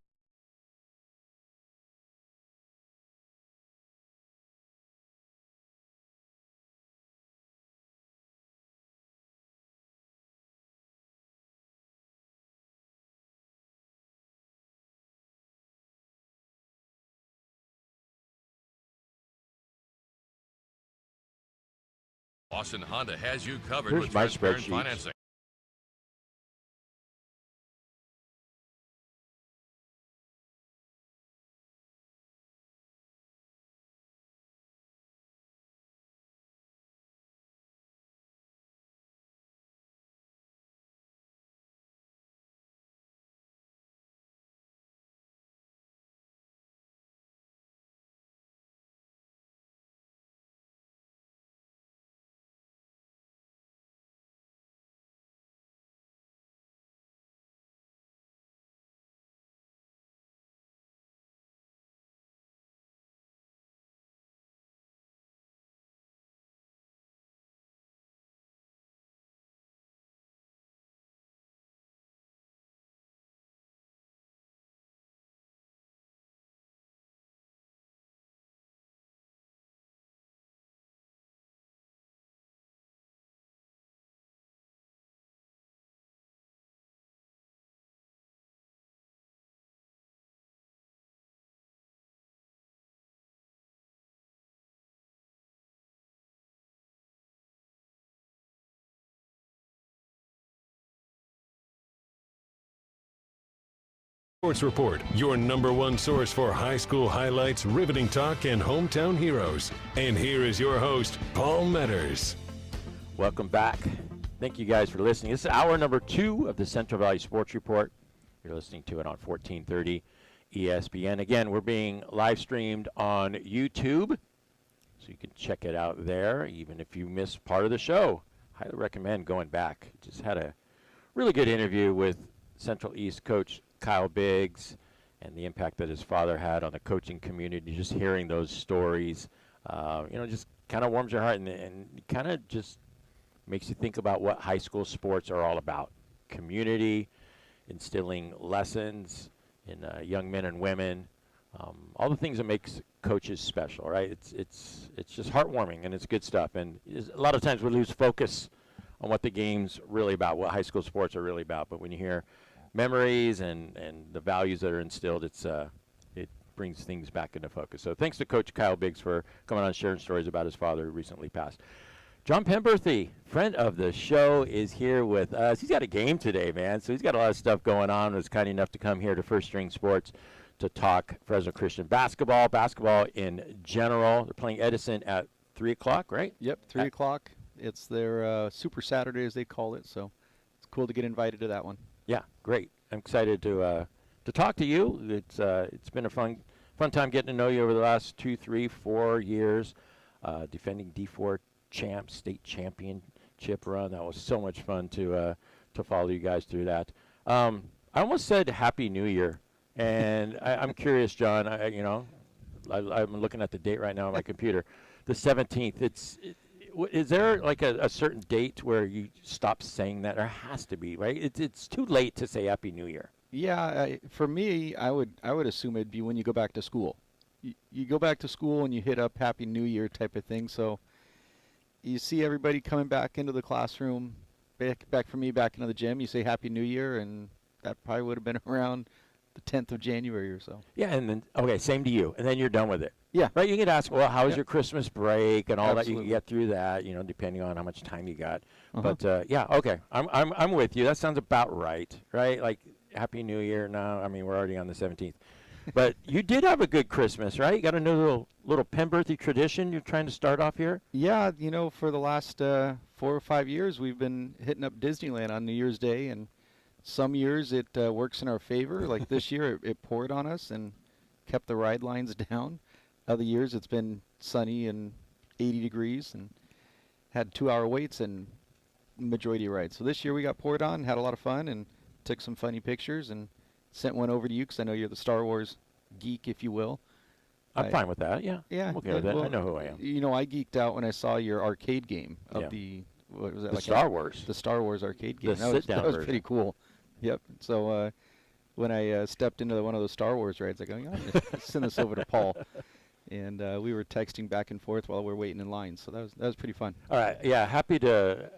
Boston Honda has you covered Here's with my transparent spreadsheet. financing. Sports Report, your #1 source for high school highlights, riveting talk, and hometown heroes. And here is your host, Paul Meadors. Welcome back. Thank you guys for listening. This is hour number 2 of the Central Valley Sports Report. You're listening to it on 1430 ESPN. Again, we're being live streamed on YouTube, so you can check it out there, even if you missed part of the show. Highly recommend going back. Just had a really good interview with Central East coach Kyle Biggs and the impact that his father had on the coaching community. Just hearing those stories, just kind of warms your heart and kind of just makes you think about what high school sports are all about. Community, instilling lessons in young men and women, all the things that makes coaches special, right? It's just heartwarming, and it's good stuff. And a lot of times we lose focus on what the game's really about, what high school sports are really about. But when you hear memories and the values that are instilled, it brings things back into focus. So thanks to Coach Kyle Biggs for coming on and sharing stories about his father who recently passed. John Penberthy, friend of the show, is here with us. He's got a game today, man, so he's got a lot of stuff going on. Was kind enough to come here to First String Sports to talk Fresno Christian basketball in general. They're playing Edison at 3 o'clock, right? Yep, 3 o'clock. It's their Super Saturday, as they call it, so it's cool to get invited to that one. Yeah, great. I'm excited to talk to you. It's been a fun time getting to know you over the last 2, 3, 4 years, defending D4 state championship run. That was so much fun to follow you guys through that. I almost said Happy New Year, and I'm curious, John. I'm looking at the date right now on my computer, the 17th. Is there like a certain date where you stop saying that? There has to be, right? It's too late to say Happy New Year. Yeah, for me, I would assume it'd be when you go back to school. You go back to school and you hit up Happy New Year type of thing. So you see everybody coming back into the classroom, back for me, back into the gym. You say Happy New Year, and that probably would have been around the 10th of January or so. Yeah, and then, okay, same to you. And then you're done with it. Yeah. Right, you can ask, well, how was your Christmas break and all Absolutely. that. You can get through that, depending on how much time you got. But, yeah, okay, I'm with you. That sounds about right? Like, Happy New Year now. I mean, we're already on the 17th. But you did have a good Christmas, right? You got a new little Penberthy tradition you're trying to start off here? Yeah, for the last 4 or 5 years, we've been hitting up Disneyland on New Year's Day, and some years it works in our favor. Like this year, it poured on us and kept the ride lines down. Other years, it's been sunny and 80 degrees and had 2-hour waits and majority of rides. So this year we got poured on, had a lot of fun, and took some funny pictures and sent one over to you because I know you're the Star Wars geek, if you will. I'm fine with that, yeah. Yeah. I'm okay with that. Well, I know who I am. I geeked out when I saw your arcade game of what was that? The Star Wars. The Star Wars arcade game. The sit-down that was version. pretty cool. Yep. So when I stepped into one of those Star Wars rides, I go, let's send this over to Paul. And we were texting back and forth while we were waiting in line. So that was pretty fun. All right, yeah, happy to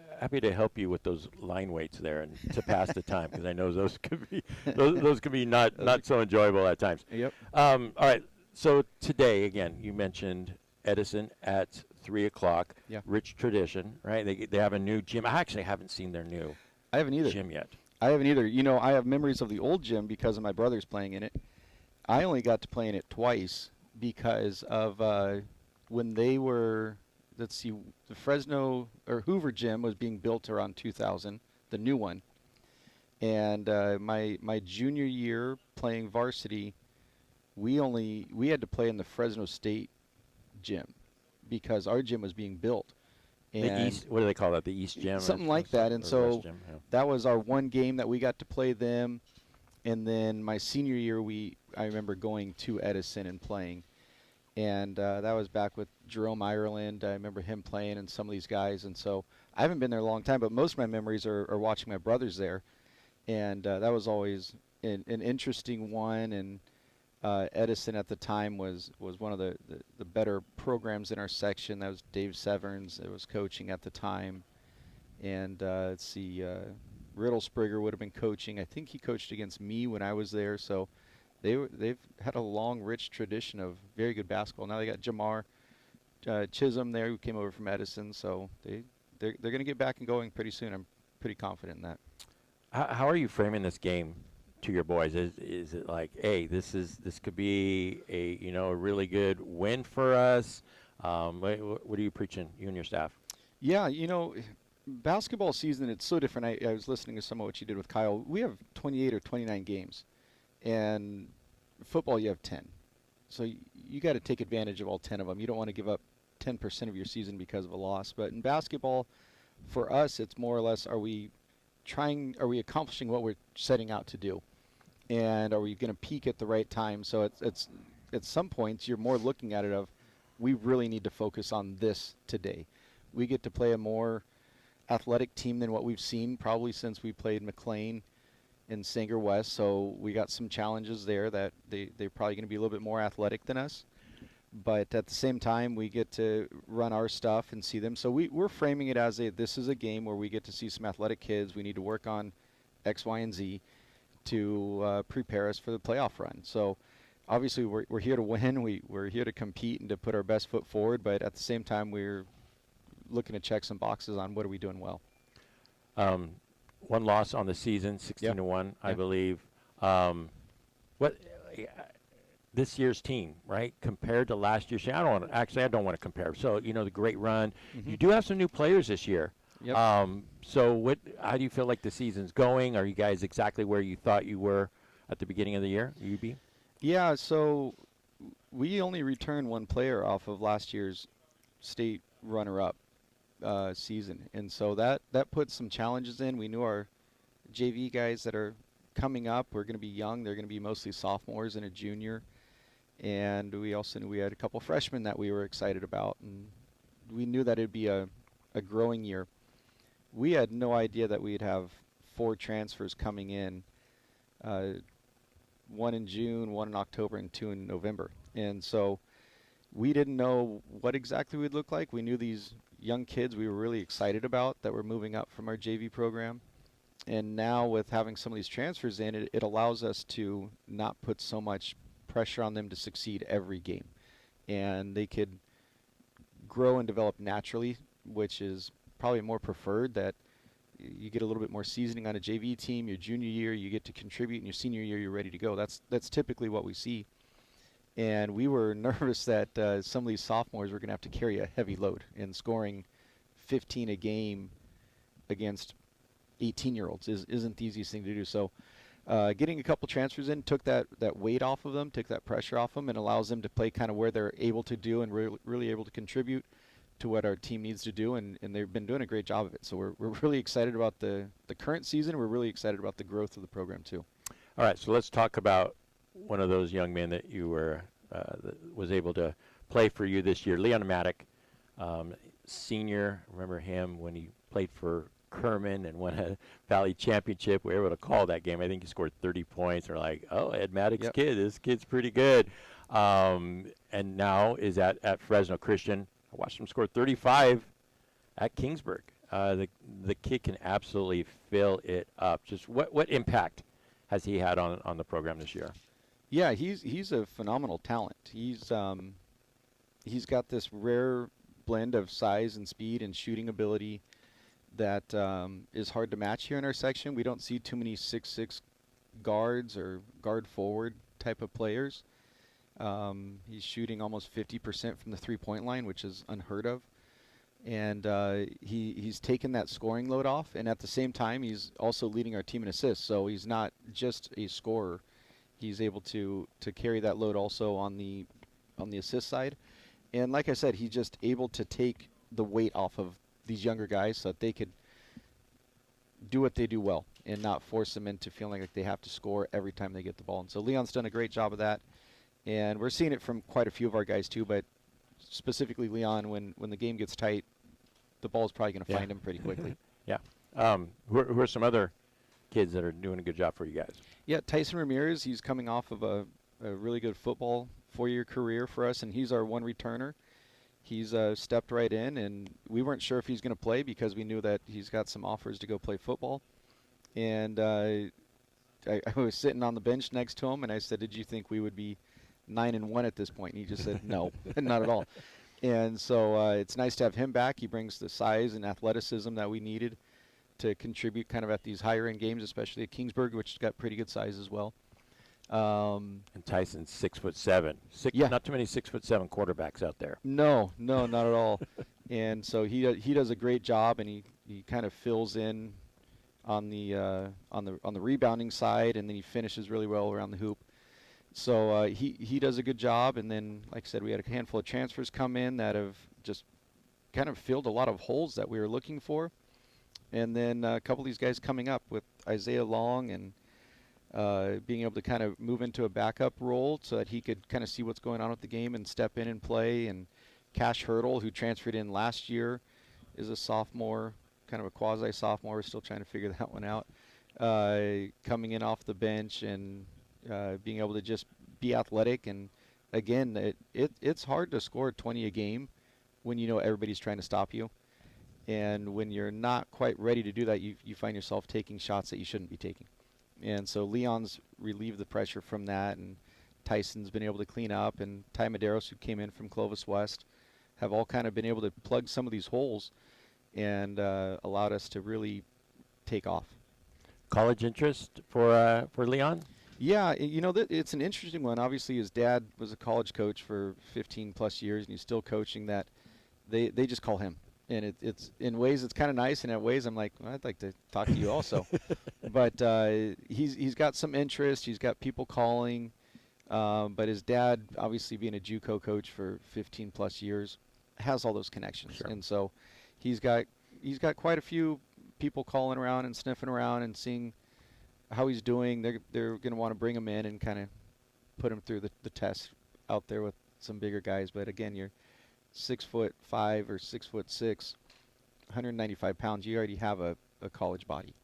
help you with those line weights there and to pass the time, because I know those could be those can be not so enjoyable at times. Yep. All right. So today, again, you mentioned Edison at 3 o'clock. Yeah. Rich tradition, right? They have a new gym. I actually haven't seen their new I haven't either. gym yet. I haven't either. I have memories of the old gym because of my brothers playing in it. I only got to play in it twice because of when they were, the Fresno or Hoover gym was being built around 2000, the new one. And my junior year playing varsity, we had to play in the Fresno State gym because our gym was being built. And The East, what do they call that? The East Gym? Something like that. And so Gym, yeah. that was our one game that we got to play them. And then my senior year, I remember going to Edison and playing. And that was back with Jerome Ireland. I remember him playing and some of these guys. And so I haven't been there a long time, but most of my memories are watching my brothers there. And that was always an interesting one. And Edison at the time was one of the better programs in our section. That was Dave Severns that was coaching at the time. And let's see, Riddle Sprigger would have been coaching. I think he coached against me when I was there. So they've had a long, rich tradition of very good basketball. Now they got Jamar Chisholm there, who came over from Edison. So they're going to get back and going pretty soon. I'm pretty confident in that. How are you framing this game to your boys? Is it like, hey, this could be a a really good win for us? What are you preaching, you and your staff? Yeah, basketball season, it's so different. I was listening to some of what you did with Kyle. We have 28 or 29 games, and football you have 10. So you got to take advantage of all 10 of them. You don't want to give up 10% of your season because of a loss. But in basketball, for us, it's more or less, are we accomplishing what we're setting out to do? And are we going to peak at the right time? So it's at some points, you're more looking at it of, we really need to focus on this today. We get to play a more athletic team than what we've seen probably since we played McLean in Sanger West. So we got some challenges there that they're probably going to be a little bit more athletic than us. But at the same time, we get to run our stuff and see them. So we're framing it as this is a game where we get to see some athletic kids. We need to work on X, Y, and Z to prepare us for the playoff run. So obviously we're here to win. We're here to compete and to put our best foot forward. But at the same time, we're looking to check some boxes on what are we doing well. One loss on the season, 16-1, I believe. This year's team, right, compared to last year's team? I don't want to compare. So, the great run. Mm-hmm. You do have some new players this year. Yep. So how do you feel like the season's going? Are you guys exactly where you thought you were at the beginning of the year, UB? Yeah, so we only returned one player off of last year's state runner-up season. And so that puts some challenges in. We knew our JV guys that are coming up were going to be young. They're going to be mostly sophomores and a junior. And we also knew we had a couple freshmen that we were excited about. And we knew that it'd be a growing year. We had no idea that we'd have 4 transfers coming in, 1 in June, 1 in October, and 2 in November. And so we didn't know what exactly we'd look like. We knew these young kids we were really excited about that were moving up from our JV program. And now with having some of these transfers in, it allows us to not put so much pressure on them to succeed every game. And they could grow and develop naturally, which is probably more preferred, that you get a little bit more seasoning on a JV team. Your junior year, you get to contribute, and your senior year, you're ready to go. That's typically what we see. And we were nervous that some of these sophomores were going to have to carry a heavy load in scoring 15 a game against 18-year-olds isn't the easiest thing to do. So getting a couple transfers in took that weight off of them, took that pressure off them, and allows them to play kind of where they're able to do and really able to contribute to what our team needs to do, and they've been doing a great job of it. So we're really excited about the current season. We're really excited about the growth of the program too. All right, so let's talk about one of those young men that you were was able to play for you this year, Leon Maddock, senior. Remember him when he played for Kerman and won a Valley Championship. We were able to call that game. I think he scored 30 points. We're like, oh, Ed Maddock's kid. This kid's pretty good. And now is at Fresno Christian. I watched him score 35 at Kingsburg. The kid can absolutely fill it up. Just what impact has he had on the program this year? Yeah, he's a phenomenal talent. He's got this rare blend of size and speed and shooting ability that is hard to match here in our section. We don't see too many 6'6" guards or guard forward type of players. He's shooting almost 50% from the three-point line, which is unheard of. And he's taken that scoring load off, and at the same time, he's also leading our team in assists. So he's not just a scorer. He's able to carry that load also on the assist side. And like I said, he's just able to take the weight off of these younger guys so that they could do what they do well and not force them into feeling like they have to score every time they get the ball. And so Leon's done a great job of that. And we're seeing it from quite a few of our guys too, but specifically Leon, when the game gets tight, the ball's probably going to find him pretty quickly. Yeah. Who are some other kids that are doing a good job for you guys? Yeah, Tyson Ramirez, he's coming off of a really good football 4-year career for us, and he's our one returner. He's stepped right in, and we weren't sure if he's going to play because we knew that he's got some offers to go play football. And I was sitting on the bench next to him, and I said, did you think we would be 9-1 at this point? And he just said, no, not at all. And so it's nice to have him back. He brings the size and athleticism that we needed. to contribute kind of at these higher end games, especially at Kingsburg, which has got pretty good size as well. And Tyson's 6'7". Yeah. Not too many 6'7" quarterbacks out there. No, not at all. And so he does a great job, and he kind of fills in on the rebounding side, and then he finishes really well around the hoop. So he does a good job. And then, like I said, we had a handful of transfers come in that have just kind of filled a lot of holes that we were looking for. And then a couple of these guys coming up with Isaiah Long and being able to kind of move into a backup role so that he could kind of see what's going on with the game and step in and play. And Cash Hurdle, who transferred in last year, is a sophomore, kind of a quasi-sophomore. We're still trying to figure that one out. Coming in off the bench and being able to just be athletic. And, again, it's hard to score 20 a game when you know everybody's trying to stop you. And when you're not quite ready to do that, you find yourself taking shots that you shouldn't be taking. And so Leon's relieved the pressure from that, and Tyson's been able to clean up, and Ty Meadors, who came in from Clovis West, have all kind of been able to plug some of these holes and allowed us to really take off. College interest for Leon? Yeah, it's an interesting one. Obviously, his dad was a college coach for 15-plus years, and he's still coaching that. They just call him. And it's in ways it's kind of nice, and in ways I'm like, well, I'd like to talk to you also. But he's got some interest. He's got people calling. But his dad, obviously being a JUCO coach for 15-plus years, has all those connections. Sure. And so he's got quite a few people calling around and sniffing around and seeing how he's doing. They're going to want to bring him in and kind of put him through the test out there with some bigger guys. But again, you're 6'5" or 6'6", 195 pounds. You already have a college body.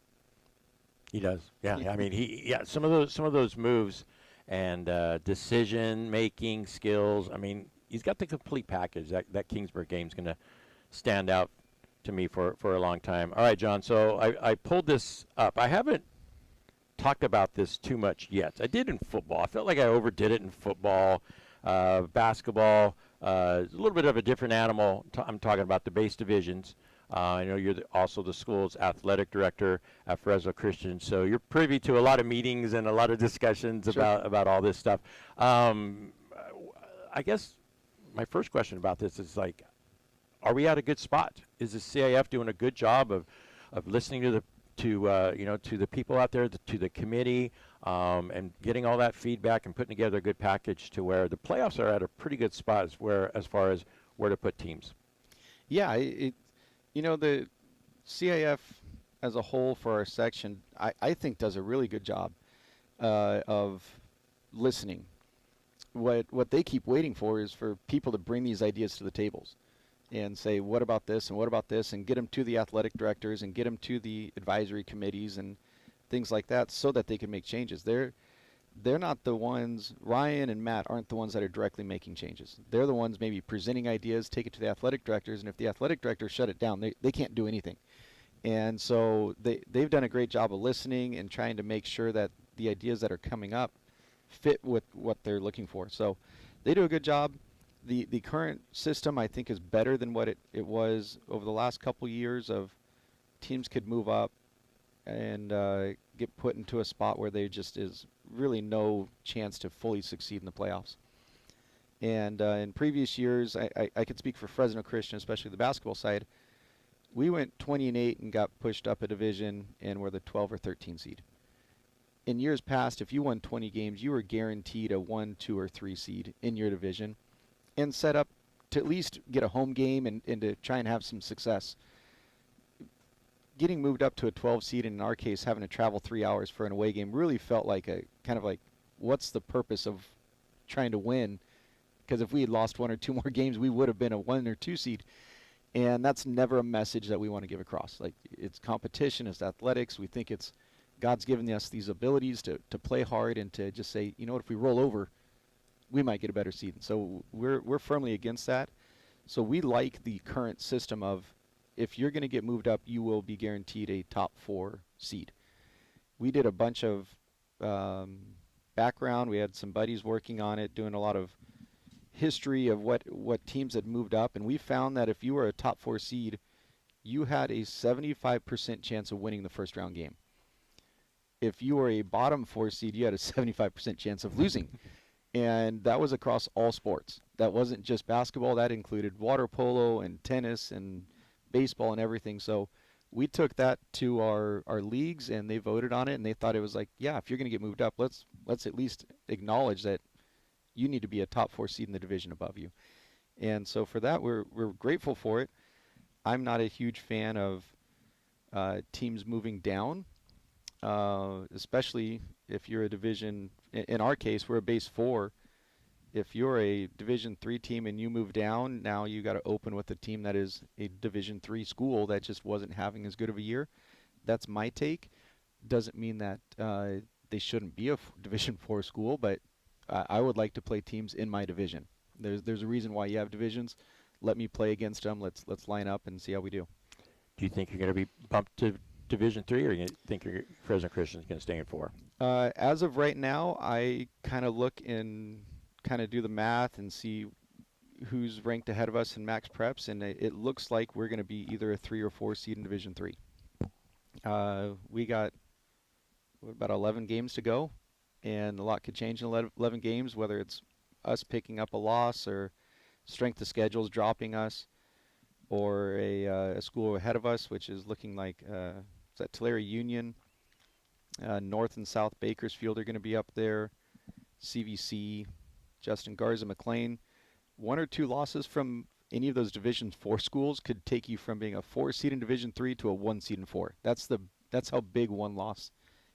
He does. Yeah. I mean, some of those moves and decision making skills. I mean, he's got the complete package. That Kingsburg game's going to stand out to me for a long time. All right, John. So I pulled this up. I haven't talked about this too much yet. I did in football. I felt like I overdid it in football. Basketball. A little bit of a different animal. I'm talking about the base divisions. I know you're also the school's athletic director at Fresno Christian, so you're privy to a lot of meetings and a lot of discussions about all this stuff. I guess my first question about this is, like, are we at a good spot? Is the CIF doing a good job of listening to the people out there, to the committee, and getting all that feedback and putting together a good package to where the playoffs are at a pretty good spot as far as where to put teams? Yeah, the CIF as a whole for our section, I think does a really good job of listening. What they keep waiting for is for people to bring these ideas to the tables and say, what about this and what about this, and get them to the athletic directors and get them to the advisory committees and things like that so that they can make changes. They're not the ones, Ryan and Matt aren't the ones that are directly making changes. They're the ones maybe presenting ideas, take it to the athletic directors, and if the athletic directors shut it down, they can't do anything. And so they've done a great job of listening and trying to make sure that the ideas that are coming up fit with what they're looking for. So they do a good job. The current system, I think, is better than what it was over the last couple years of teams could move up and get put into a spot where there just is really no chance to fully succeed in the playoffs. And in previous years, I could speak for Fresno Christian, especially the basketball side, we went 20-8 and got pushed up a division and were the 12 or 13 seed. In years past, if you won 20 games, you were guaranteed a 1, 2, or 3 seed in your division and set up to at least get a home game and to try and have some success. Getting moved up to a 12 seed, and in our case having to travel 3 hours for an away game, really felt like a kind of like, what's the purpose of trying to win? Because if we had lost 1 or 2 more games, we would have been a 1 or 2 seed. And that's never a message that we want to give across. Like, it's competition, it's athletics. We think it's God's given us these abilities to play hard and to just say, you know what, if we roll over, we might get a better seed. So we're firmly against that. So we like the current system of, if you're going to get moved up, you will be guaranteed a top 4 seed. We did a bunch of background. We had some buddies working on it, doing a lot of history of what teams had moved up, and we found that if you were a top 4 seed, you had a 75% chance of winning the first round game. If you were a bottom 4 seed, you had a 75% chance of losing. And that was across all sports. That wasn't just basketball. That included water polo and tennis and baseball and everything. So we took that to our leagues, and they voted on it, and they thought it was like, yeah, if you're going to get moved up, let's at least acknowledge that you need to be a top 4 seed in the division above you. And so for that, we're grateful for it. I'm not a huge fan of teams moving down, especially if you're a division. In our case, we're a base 4. If you're a Division 3 team and you move down, now you got to open with a team that is a Division 3 school that just wasn't having as good of a year. That's my take. Doesn't mean that they shouldn't be a Division 4 school, but I would like to play teams in my division. There's a reason why you have divisions. Let me play against them. Let's line up and see how we do. Do you think you're going to be bumped to Division 3, or you think Fresno Christian's going to stay in 4? As of right now, I kind of look and kind of do the math and see who's ranked ahead of us in max preps, and it looks like we're going to be either a 3 or 4 seed in Division 3. We got about 11 games to go, and a lot could change in 11 games, whether it's us picking up a loss or strength of schedules dropping us, or a school ahead of us, which is looking like is that Tulare Union, North and South Bakersfield are going to be up there, CVC, Justin Garza, McLean. 1 or 2 losses from any of those Division 4 schools could take you from being a 4 seed in Division 3 to a 1 seed in 4. That's how big one loss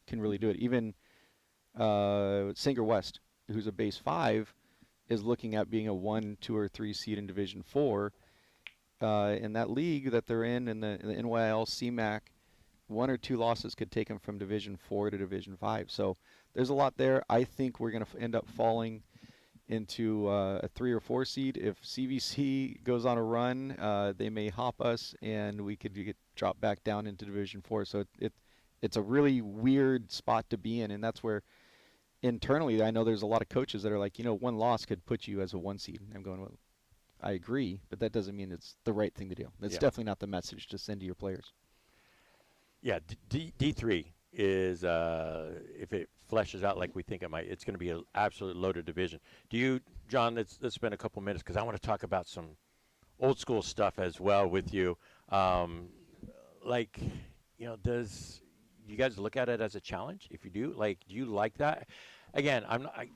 can really do it. Even Sanger West, who's a base 5, is looking at being a 1, 2, or 3 seed in Division 4. In that league that they're in the NYL CMAC, 1 or 2 losses could take them from Division 4 to Division 5. So there's a lot there. I think we're going to end up falling into a 3 or 4 seed. If CVC goes on a run, they may hop us, and we could get dropped back down into Division 4. So it's a really weird spot to be in, and that's where internally I know there's a lot of coaches that are like, 1 loss could put you as a 1 seed. And I'm going, well, I agree, but that doesn't mean it's the right thing to do. It's definitely not the message to send to your players. Yeah, D3 is, if it fleshes out like we think it might, it's going to be an absolute loaded division. Do you, John, let's spend a couple minutes, because I want to talk about some old school stuff as well with you. Does you guys look at it as a challenge? If you do, do you like that? Again, I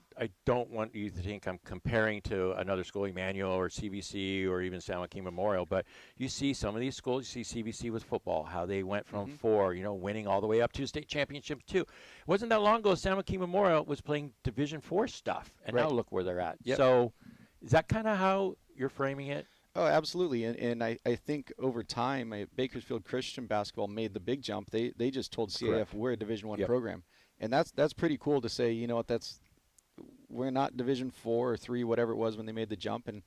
don't want you to think I'm comparing to another school, Emmanuel or CVC or even San Joaquin Memorial, but you see some of these schools, you see CVC with football, how they went from 4, winning all the way up to state championship 2. It wasn't that long ago San Joaquin Memorial was playing Division 4 stuff, and now look where they're at. Yep. So is that kind of how you're framing it? Oh, absolutely. And I think over time, Bakersfield Christian basketball made the big jump. They just told CAF we're a Division 1 program. And that's pretty cool to say, we're not Division 4 or 3, whatever it was when they made the jump. And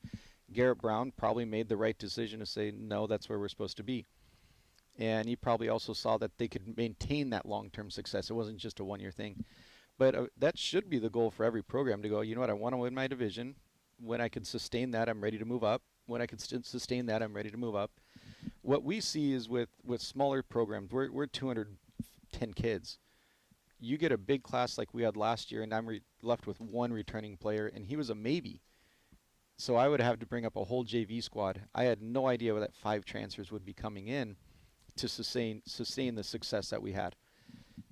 Garrett Brown probably made the right decision to say, no, that's where we're supposed to be. And he probably also saw that they could maintain that long-term success. It wasn't just a one-year thing. But that should be the goal for every program, to go, I want to win my division. When I can sustain that, I'm ready to move up. When I can sustain that, I'm ready to move up. What we see is with smaller programs, we're 210 kids. You get a big class like we had last year, and I'm left with 1 returning player, and he was a maybe. So I would have to bring up a whole JV squad. I had no idea that 5 transfers would be coming in to sustain the success that we had.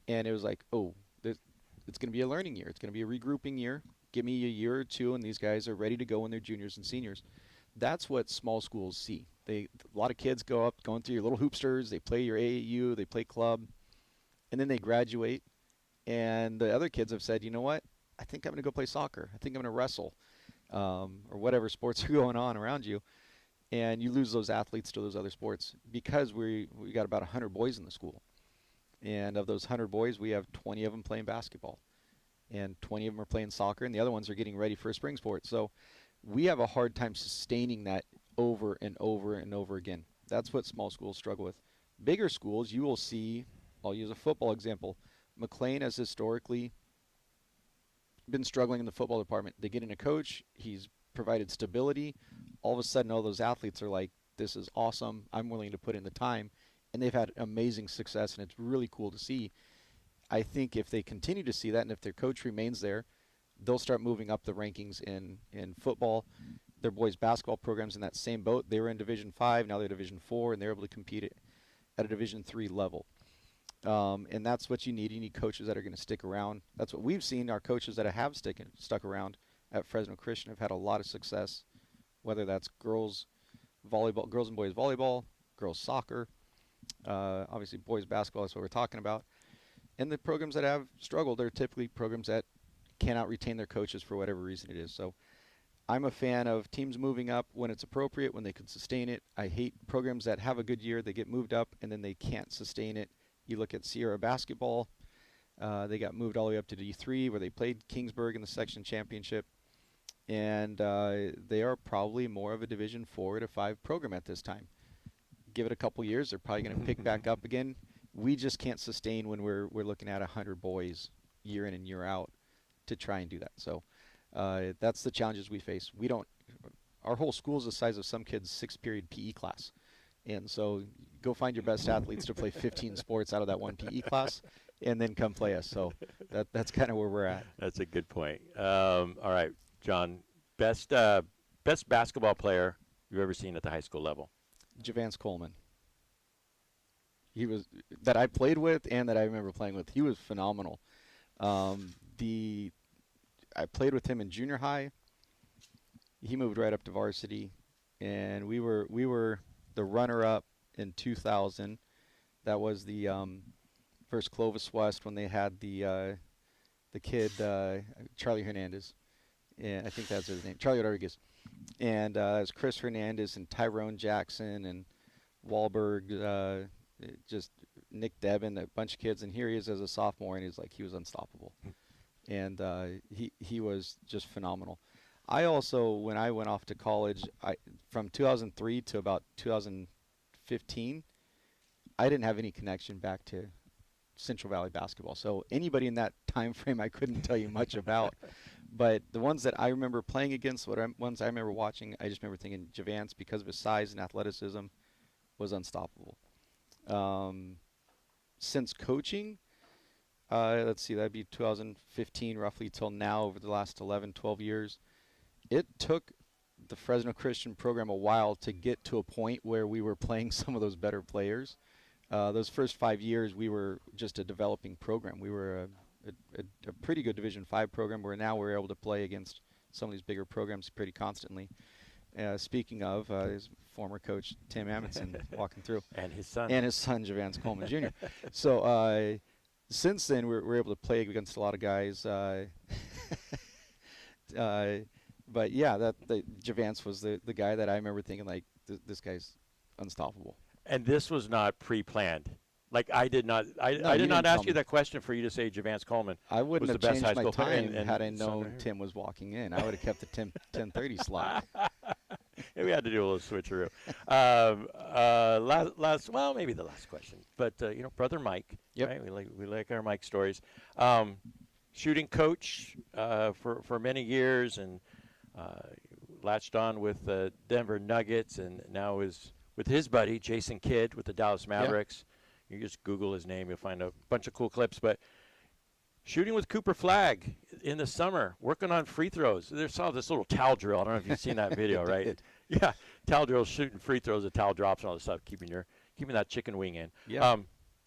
And it was like, it's going to be a learning year. It's going to be a regrouping year. Give me a year or 2, and these guys are ready to go when they're juniors and seniors. That's what small schools see. A lot of kids going through your little hoopsters. They play your AAU. They play club. And then they graduate. And the other kids have said, you know what? I think I'm going to go play soccer. I think I'm going to wrestle, or whatever sports are going on around you. And you lose those athletes to those other sports because we got about 100 boys in the school. And of those 100 boys, we have 20 of them playing basketball. And 20 of them are playing soccer, and the other ones are getting ready for a spring sport. So we have a hard time sustaining that over and over and over again. That's what small schools struggle with. Bigger schools, you will see, I'll use a football example. McLean has historically been struggling in the football department. They get in a coach, he's provided stability. All of a sudden, all those athletes are like this is awesome. I'm willing to put in the time. And they've had amazing success, and it's really cool to see. I think if they continue to see that, and if their coach remains there, they'll start moving up the rankings in football. Their boys basketball program's in that same boat. They were in Division 5, now they're Division 4, and they're able to compete at a Division 3 level. And that's what you need. You need coaches that are going to stick around. That's what we've seen. Our coaches that have stuck around at Fresno Christian have had a lot of success, whether that's girls volleyball, girls and boys volleyball, girls soccer, obviously boys basketball is what we're talking about. And the programs that have struggled are typically programs that cannot retain their coaches for whatever reason it is. So I'm a fan of teams moving up when it's appropriate, when they can sustain it. I hate programs that have a good year, they get moved up, and then they can't sustain it. You look at Sierra basketball, they got moved all the way up to D3 where they played Kingsburg in the section championship. And they are probably more of a Division 4 to 5 program at this time. Give it a couple years, they're probably going to pick back up again. We just can't sustain when we're looking at 100 boys year in and year out to try and do that. So that's the challenges we face. Our whole school is the size of some kids' 6-period PE class. And so go find your best athletes to play 15 sports out of that one PE class and then come play us. So that's kind of where we're at. That's a good point. All right, John, best basketball player you've ever seen at the high school level? Javance Coleman. He was that I played with and that I remember playing with. He was phenomenal. I played with him in junior high. He moved right up to varsity, and we were the runner-up in 2000. That was the first Clovis West when they had the kid Charlie Hernandez, and I think that's his name, Charlie Rodriguez, and it was Chris Hernandez and Tyrone Jackson and Wahlberg, just Nick Devin, a bunch of kids, and here he is as a sophomore, and he was unstoppable, and he was just phenomenal. I also, when I went off to college, from 2003 to about 2015, I didn't have any connection back to Central Valley basketball. So anybody in that time frame I couldn't tell you much about. But the ones that I remember playing against, ones I remember watching, I just remember thinking Javance, because of his size and athleticism, was unstoppable. Since coaching, let's see, that'd be 2015 roughly till now, over the last 11, 12 years. It took the Fresno Christian program a while to get to a point where we were playing some of those better players. Those first 5 years, we were just a developing program. We were a pretty good Division 5 program, where now we're able to play against some of these bigger programs pretty constantly. Speaking of, his former coach, Tim Amundsen, walking through. And his son. And his son, Javance Coleman Jr. So since then, we're able to play against a lot of guys. But yeah, Javance was the guy that I remember thinking, this guy's unstoppable. And this was not pre-planned. I did not ask you that question for you to say Javance Coleman. I wouldn't was have the best changed high my school player. time had I known Tim was walking in. I would have kept the 10:30 slot. Yeah, we had to do a little switcheroo. Maybe the last question. But brother Mike. Yep. Right? We like our Mike stories. Shooting coach for many years, and latched on with Denver Nuggets, and now is with his buddy Jason Kidd with the Dallas Mavericks. Yep. You just Google his name, you'll find a bunch of cool clips. But shooting with Cooper Flagg in the summer, working on free throws. They saw this little towel drill. I don't know if you've seen that video, right? Yeah, towel drills, shooting free throws, the towel drops, and all this stuff, keeping that chicken wing in. Yeah.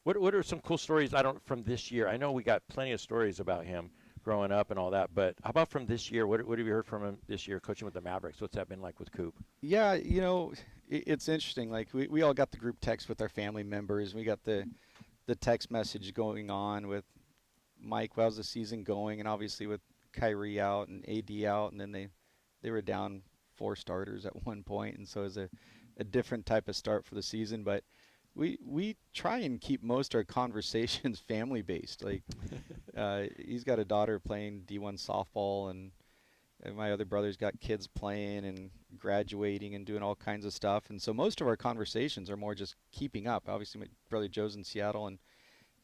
What are some cool stories from this year? I know we got plenty of stories about him growing up and all that, but how about from this year? What have you heard from him this year, coaching with the Mavericks? What's that been like with Coop? Yeah, it's interesting. We all got the group text with our family members. We got the text message going on with Mike, how's the season going? And obviously with Kyrie out and AD out, and then they were down 4 starters at one point, and so it was a different type of start for the season. But we try and keep most of our conversations family based. He's got a daughter playing D1 softball, and my other brother's got kids playing and graduating and doing all kinds of stuff. And so most of our conversations are more just keeping up. Obviously, my brother Joe's in Seattle, and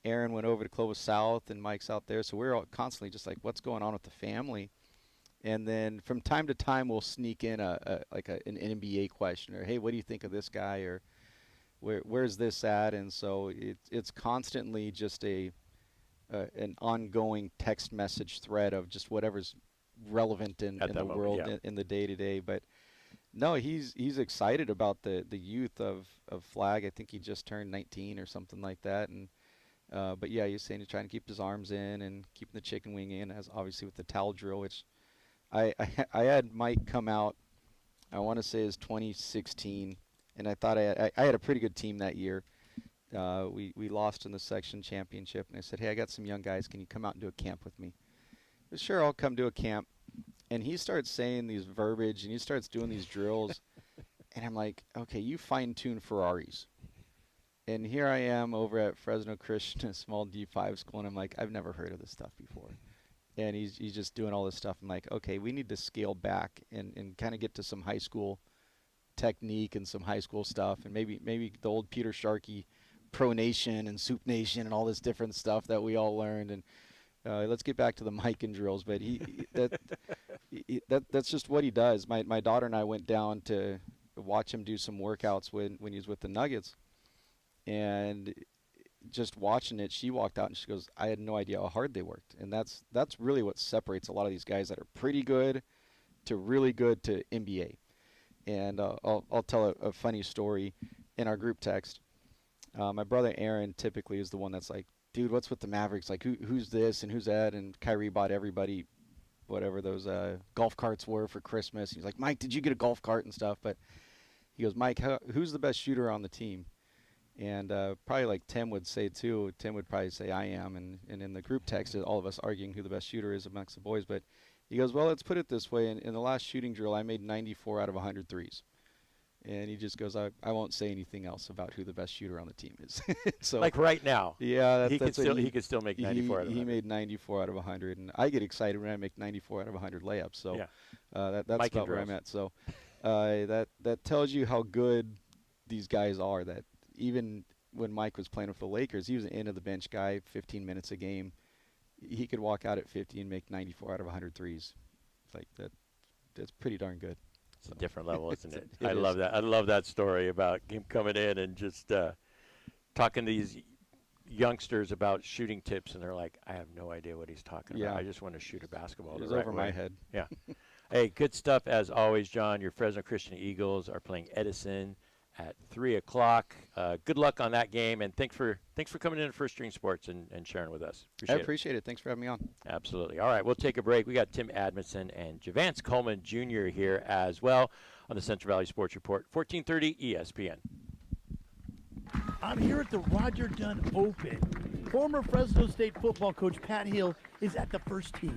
Aaron went over to Clovis South, and Mike's out there. So we're all constantly just what's going on with the family? And then from time to time, we'll sneak in an NBA question, or hey, what do you think of this guy, or where's this at? And so it's constantly just an ongoing text message thread of just whatever's relevant in the moment, world, yeah. in the day-to-day. But no, he's excited about the youth of Flag. I think he just turned 19 or something like that. And but yeah, he's saying he's trying to keep his arms in and keeping the chicken wing in, as obviously with the towel drill, which I had Mike come out, I want to say it was 2016, and I thought I had a pretty good team that year. We lost in the section championship, and I said, hey, I got some young guys. Can you come out and do a camp with me? Said, sure, I'll come do a camp. And he starts saying these verbiage, and he starts doing these drills, and I'm like, okay, you fine-tune Ferraris. And here I am over at Fresno Christian, a small D5 school, and I'm like, I've never heard of this stuff before. And he's just doing all this stuff. I'm like, okay, we need to scale back and kind of get to some high school technique and some high school stuff, and maybe the old Peter Sharkey pronation and supination and all this different stuff that we all learned. And let's get back to the mic and drills. But that's just what he does. My daughter and I went down to watch him do some workouts when he was with the Nuggets, and just watching it, she walked out and she goes, I had no idea how hard they worked. And that's really what separates a lot of these guys that are pretty good to really good to NBA. And I'll tell a funny story in our group text. My brother Aaron typically is the one that's like, dude, what's with the Mavericks? Like, who's this and who's that? And Kyrie bought everybody whatever those golf carts were for Christmas. He's like, Mike, did you get a golf cart and stuff? But he goes, Mike, who's the best shooter on the team? And probably like Tim would say too. Tim would probably say I am. And in the group text, all of us arguing who the best shooter is amongst the boys. But he goes, well, let's put it this way. In the last shooting drill, I made 94 out of 100 threes. And he just goes, I won't say anything else about who the best shooter on the team is. So like right now. Yeah, he could still make 94 out of 100. He made 94 out of 100, and I get excited when I make 94 out of 100 layups. So yeah. That's Mike about where I'm at. So that tells you how good these guys are. That even when Mike was playing with the Lakers, he was an end of the bench guy, 15 minutes a game. He could walk out at 50 and make 94 out of 100 threes. It's like that. That's pretty darn good. It's a different level, isn't it? It I love that. I love that story about him coming in and just talking to these youngsters about shooting tips, and they're like, I have no idea what he's talking about. I just want to shoot a basketball. It was the right over way. my head. Yeah. Hey, good stuff as always, John. Your Fresno Christian Eagles are playing Edison at 3 o'clock. Good luck on that game, and thanks for coming in to First String Sports and sharing with us. I appreciate it. Thanks for having me on. Absolutely. All right, we'll take a break. We got Tim Adamson and Javance Coleman Jr. here as well on the Central Valley Sports Report, 1430 ESPN. I'm here at the Roger Dunn Open. Former Fresno State football coach Pat Hill is at the first tee.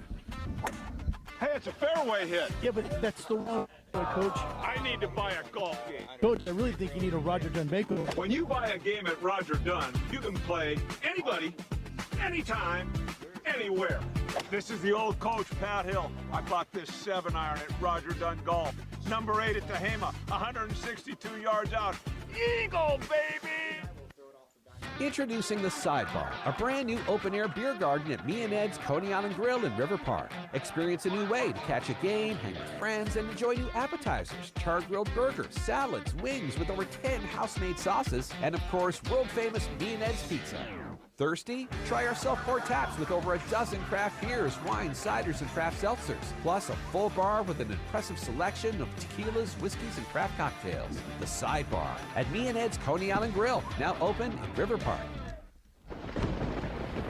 Hey, it's a fairway hit. Yeah, but that's the wrong Coach. I need to buy a golf game. Coach, I really think you need a Roger Dunn Baker. When you buy a game at Roger Dunn, you can play anybody, anytime, anywhere. This is the old coach, Pat Hill. I bought this 7-iron at Roger Dunn Golf. Number 8 at Tehama, 162 yards out. Eagle, baby! Introducing the Sidebar, a brand new open-air beer garden at Me and Ed's Coney Island Grill in River Park. Experience a new way to catch a game, hang with friends, and enjoy new appetizers, char-grilled burgers, salads, wings with over 10 house-made sauces, and of course, world-famous Me and Ed's Pizza. Thirsty? Try our self-poured taps with over a dozen craft beers, wines, ciders, and craft seltzers. Plus a full bar with an impressive selection of tequilas, whiskeys, and craft cocktails. The Sidebar at Me and Ed's Coney Island Grill, now open in River Park.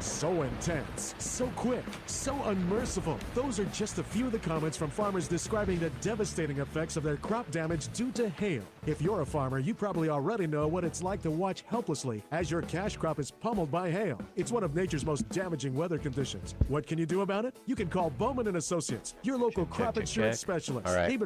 So intense, so quick, so unmerciful. Those are just a few of the comments from farmers describing the devastating effects of their crop damage due to hail. If you're a farmer, you probably already know what it's like to watch helplessly as your cash crop is pummeled by hail. It's one of nature's most damaging weather conditions. What can you do about it? You can call Bowman & Associates, your local crop insurance specialist. All right.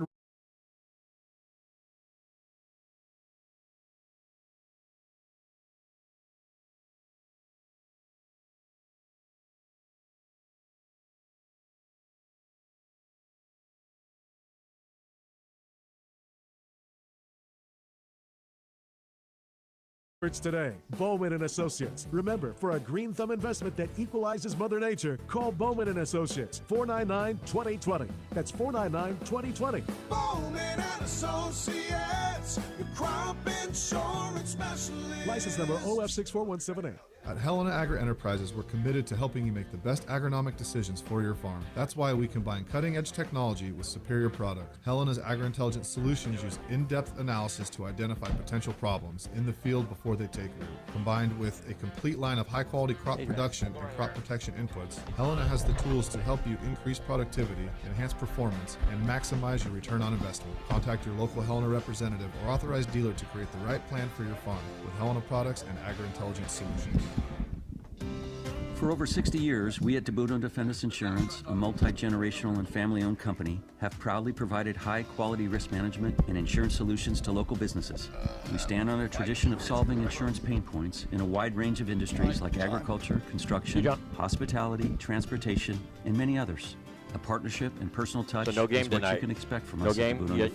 Today, Bowman and Associates. Remember, for a green thumb investment that equalizes Mother Nature, call Bowman and Associates 499-2020. That's 499-2020. Bowman and Associates, the crop insurance specialist. License number OF64178. At Helena Agri-Enterprises, we're committed to helping you make the best agronomic decisions for your farm. That's why we combine cutting-edge technology with superior product. Helena's agri-intelligence solutions use in-depth analysis to identify potential problems in the field before they take root. Combined with a complete line of high-quality crop production and crop protection inputs, Helena has the tools to help you increase productivity, enhance performance, and maximize your return on investment. Contact your local Helena representative or authorized dealer to create the right plan for your farm with Helena products and agri-intelligence solutions. For over 60 years, we at DeBudo Defendus Insurance, a multi-generational and family-owned company, have proudly provided high-quality risk management and insurance solutions to local businesses. We stand on a tradition of solving insurance pain points in a wide range of industries like agriculture, construction, hospitality, transportation, and many others. A partnership and personal touch So no game is what tonight. you can expect from No us at game? DeBudo. Yeah.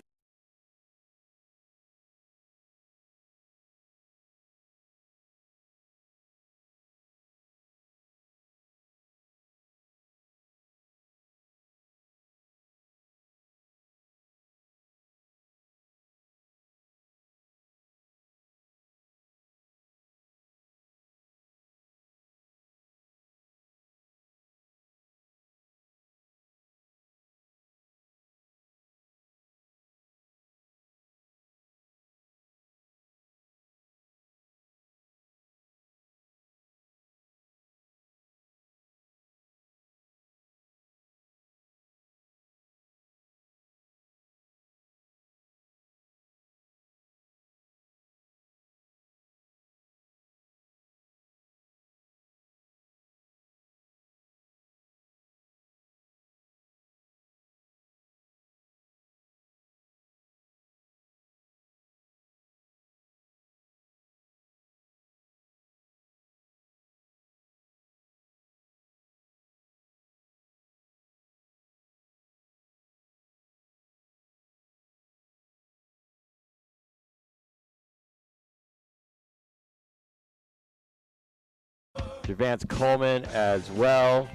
Javance Coleman as well.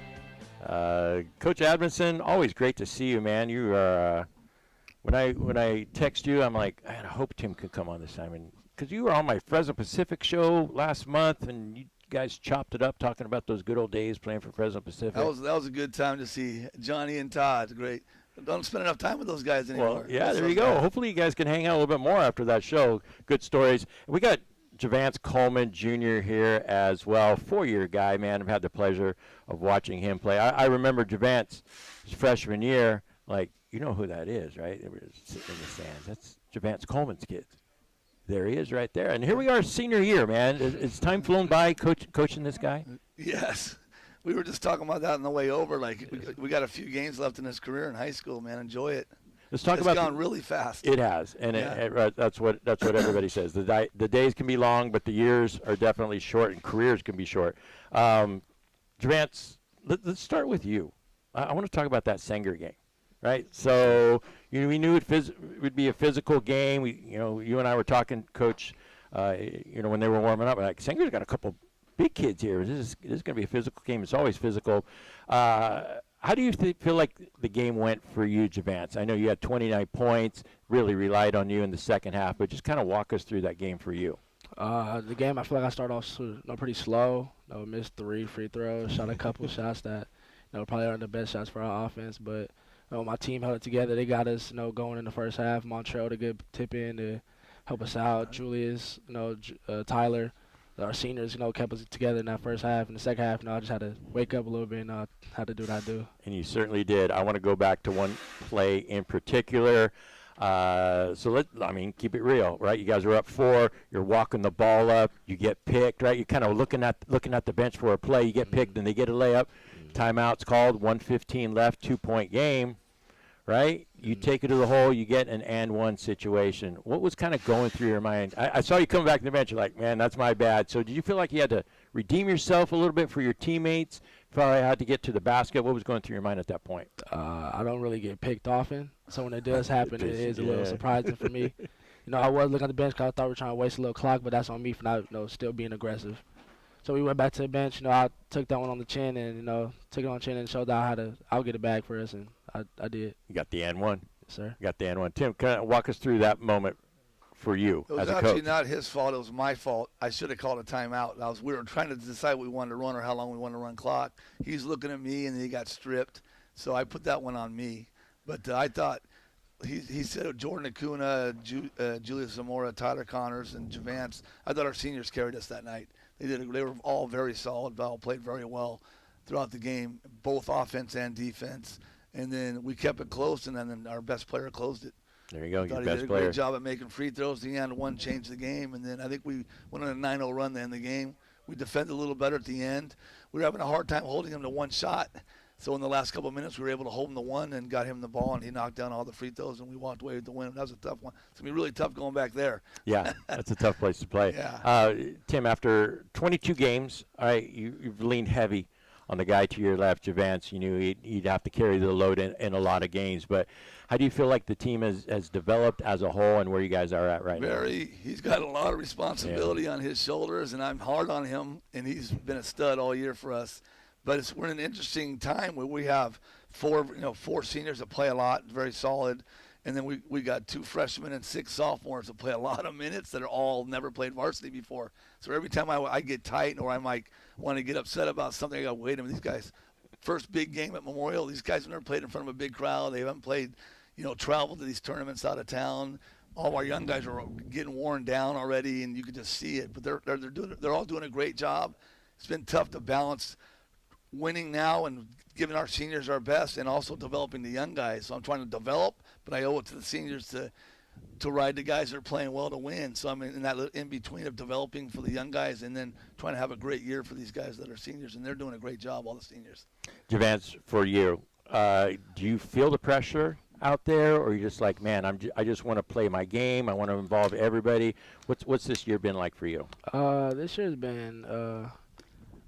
Coach Admonson, always great to see you, man. You are. When I text you, I'm like, I hope Tim could come on this time, because you were on my Fresno Pacific show last month, and you guys chopped it up talking about those good old days playing for Fresno Pacific. That was a good time to see Johnny and Todd. Great. Don't spend enough time with those guys anymore. Well, yeah, there you go. Hopefully you guys can hang out a little bit more after that show. Good stories. We got Javance Coleman Jr. here as well, 4-year guy, man. I've had the pleasure of watching him play. I remember Javance his freshman year, like, you know who that is, right? They were sitting in the stands. That's Javance Coleman's kid. There he is right there. And here we are, senior year, man. Is time flown by coaching this guy? Yes. We were just talking about that on the way over. Like, we got a few games left in his career in high school, man. Enjoy it. Let's talk about. It's gone really fast. It has, and that's what everybody says. The days can be long, but the years are definitely short, and careers can be short. Javance, let's start with you. I want to talk about that Sanger game, right? So we knew it would be a physical game. You and I were talking, Coach. When they were warming up, like Sanger's got a couple big kids here. This is going to be a physical game. It's always physical. How do you feel like the game went for you, Javance? I know you had 29 points, really relied on you in the second half, but just kind of walk us through that game for you. The game, I feel like I started off pretty slow. Missed 3 free throws, shot a couple shots that probably aren't the best shots for our offense, but my team held it together. They got us going in the first half. Montrell to get tip in to help us out. Julius, Tyler. Our seniors, kept us together in that first half. In the second half, I just had to wake up a little bit and had to do what I do. And you certainly did. I want to go back to one play in particular. Keep it real, right? You guys are up 4. You're walking the ball up. You get picked, right? You're kind of looking at the bench for a play. You get picked, and they get a layup. Timeout's called. 1:15 left. 2-point game, right? You take it to the hole, you get an and one situation. What was kind of going through your mind? I saw you come back to the bench. You're like, man, that's my bad. So did you feel like you had to redeem yourself a little bit for your teammates? Probably had to get to the basket. What was going through your mind at that point? I don't really get picked often. So when it does happen, it is a little surprising for me. I was looking at the bench because I thought we were trying to waste a little clock, but that's on me for not, still being aggressive. So we went back to the bench. I took that one on the chin and, took it on the chin and showed out how to I'll get it back for us, and I did. You got the and one. Yes, sir. You got the and one. Tim, kind of walk us through that moment for you as a coach. It was actually not his fault. It was my fault. I should have called a timeout. We were trying to decide what we wanted to run or how long we wanted to run clock. He's looking at me, and he got stripped. So I put that one on me. But I thought he said Jordan Acuna, Julius Zamora, Tyler Connors, and Javance. I thought our seniors carried us that night. They were all very solid. They all played very well throughout the game, both offense and defense. And then we kept it close, and then our best player closed it. There you go, your best player. He did a great job at making free throws. The end one changed the game, and then I think we went on a 9-0 run to end the game. We defended a little better at the end. We were having a hard time holding him to one shot. So in the last couple of minutes, we were able to hold him to one and got him the ball, and he knocked down all the free throws, and we walked away with the win. That was a tough one. It's going to be really tough going back there. Yeah, that's a tough place to play. Yeah. Tim, after 22 games, all right, you've leaned heavy on the guy to your left, Javance. You knew he'd have to carry the load in a lot of games. But how do you feel like the team has developed as a whole and where you guys are at right now? He's got a lot of responsibility on his shoulders, and I'm hard on him, and he's been a stud all year for us. But we're in an interesting time where we have four seniors that play a lot, very solid, and then we got 2 freshmen and 6 sophomores that play a lot of minutes that are all never played varsity before. So every time I get tight or I might want to get upset about something, I go, wait a minute, these guys, first big game at Memorial, these guys have never played in front of a big crowd. They haven't played, traveled to these tournaments out of town. All of our young guys are getting worn down already, and you can just see it. But they're all doing a great job. It's been tough to balance winning now and giving our seniors our best and also developing the young guys. So I'm trying to develop, but I owe it to the seniors to ride the guys that are playing well to win. So I'm in that in between of developing for the young guys and then trying to have a great year for these guys that are seniors, and they're doing a great job, all the seniors. Javance, for you, do you feel the pressure out there, or are you just like, man, I just want to play my game, I want to involve everybody? What's this year been like for you? This year's been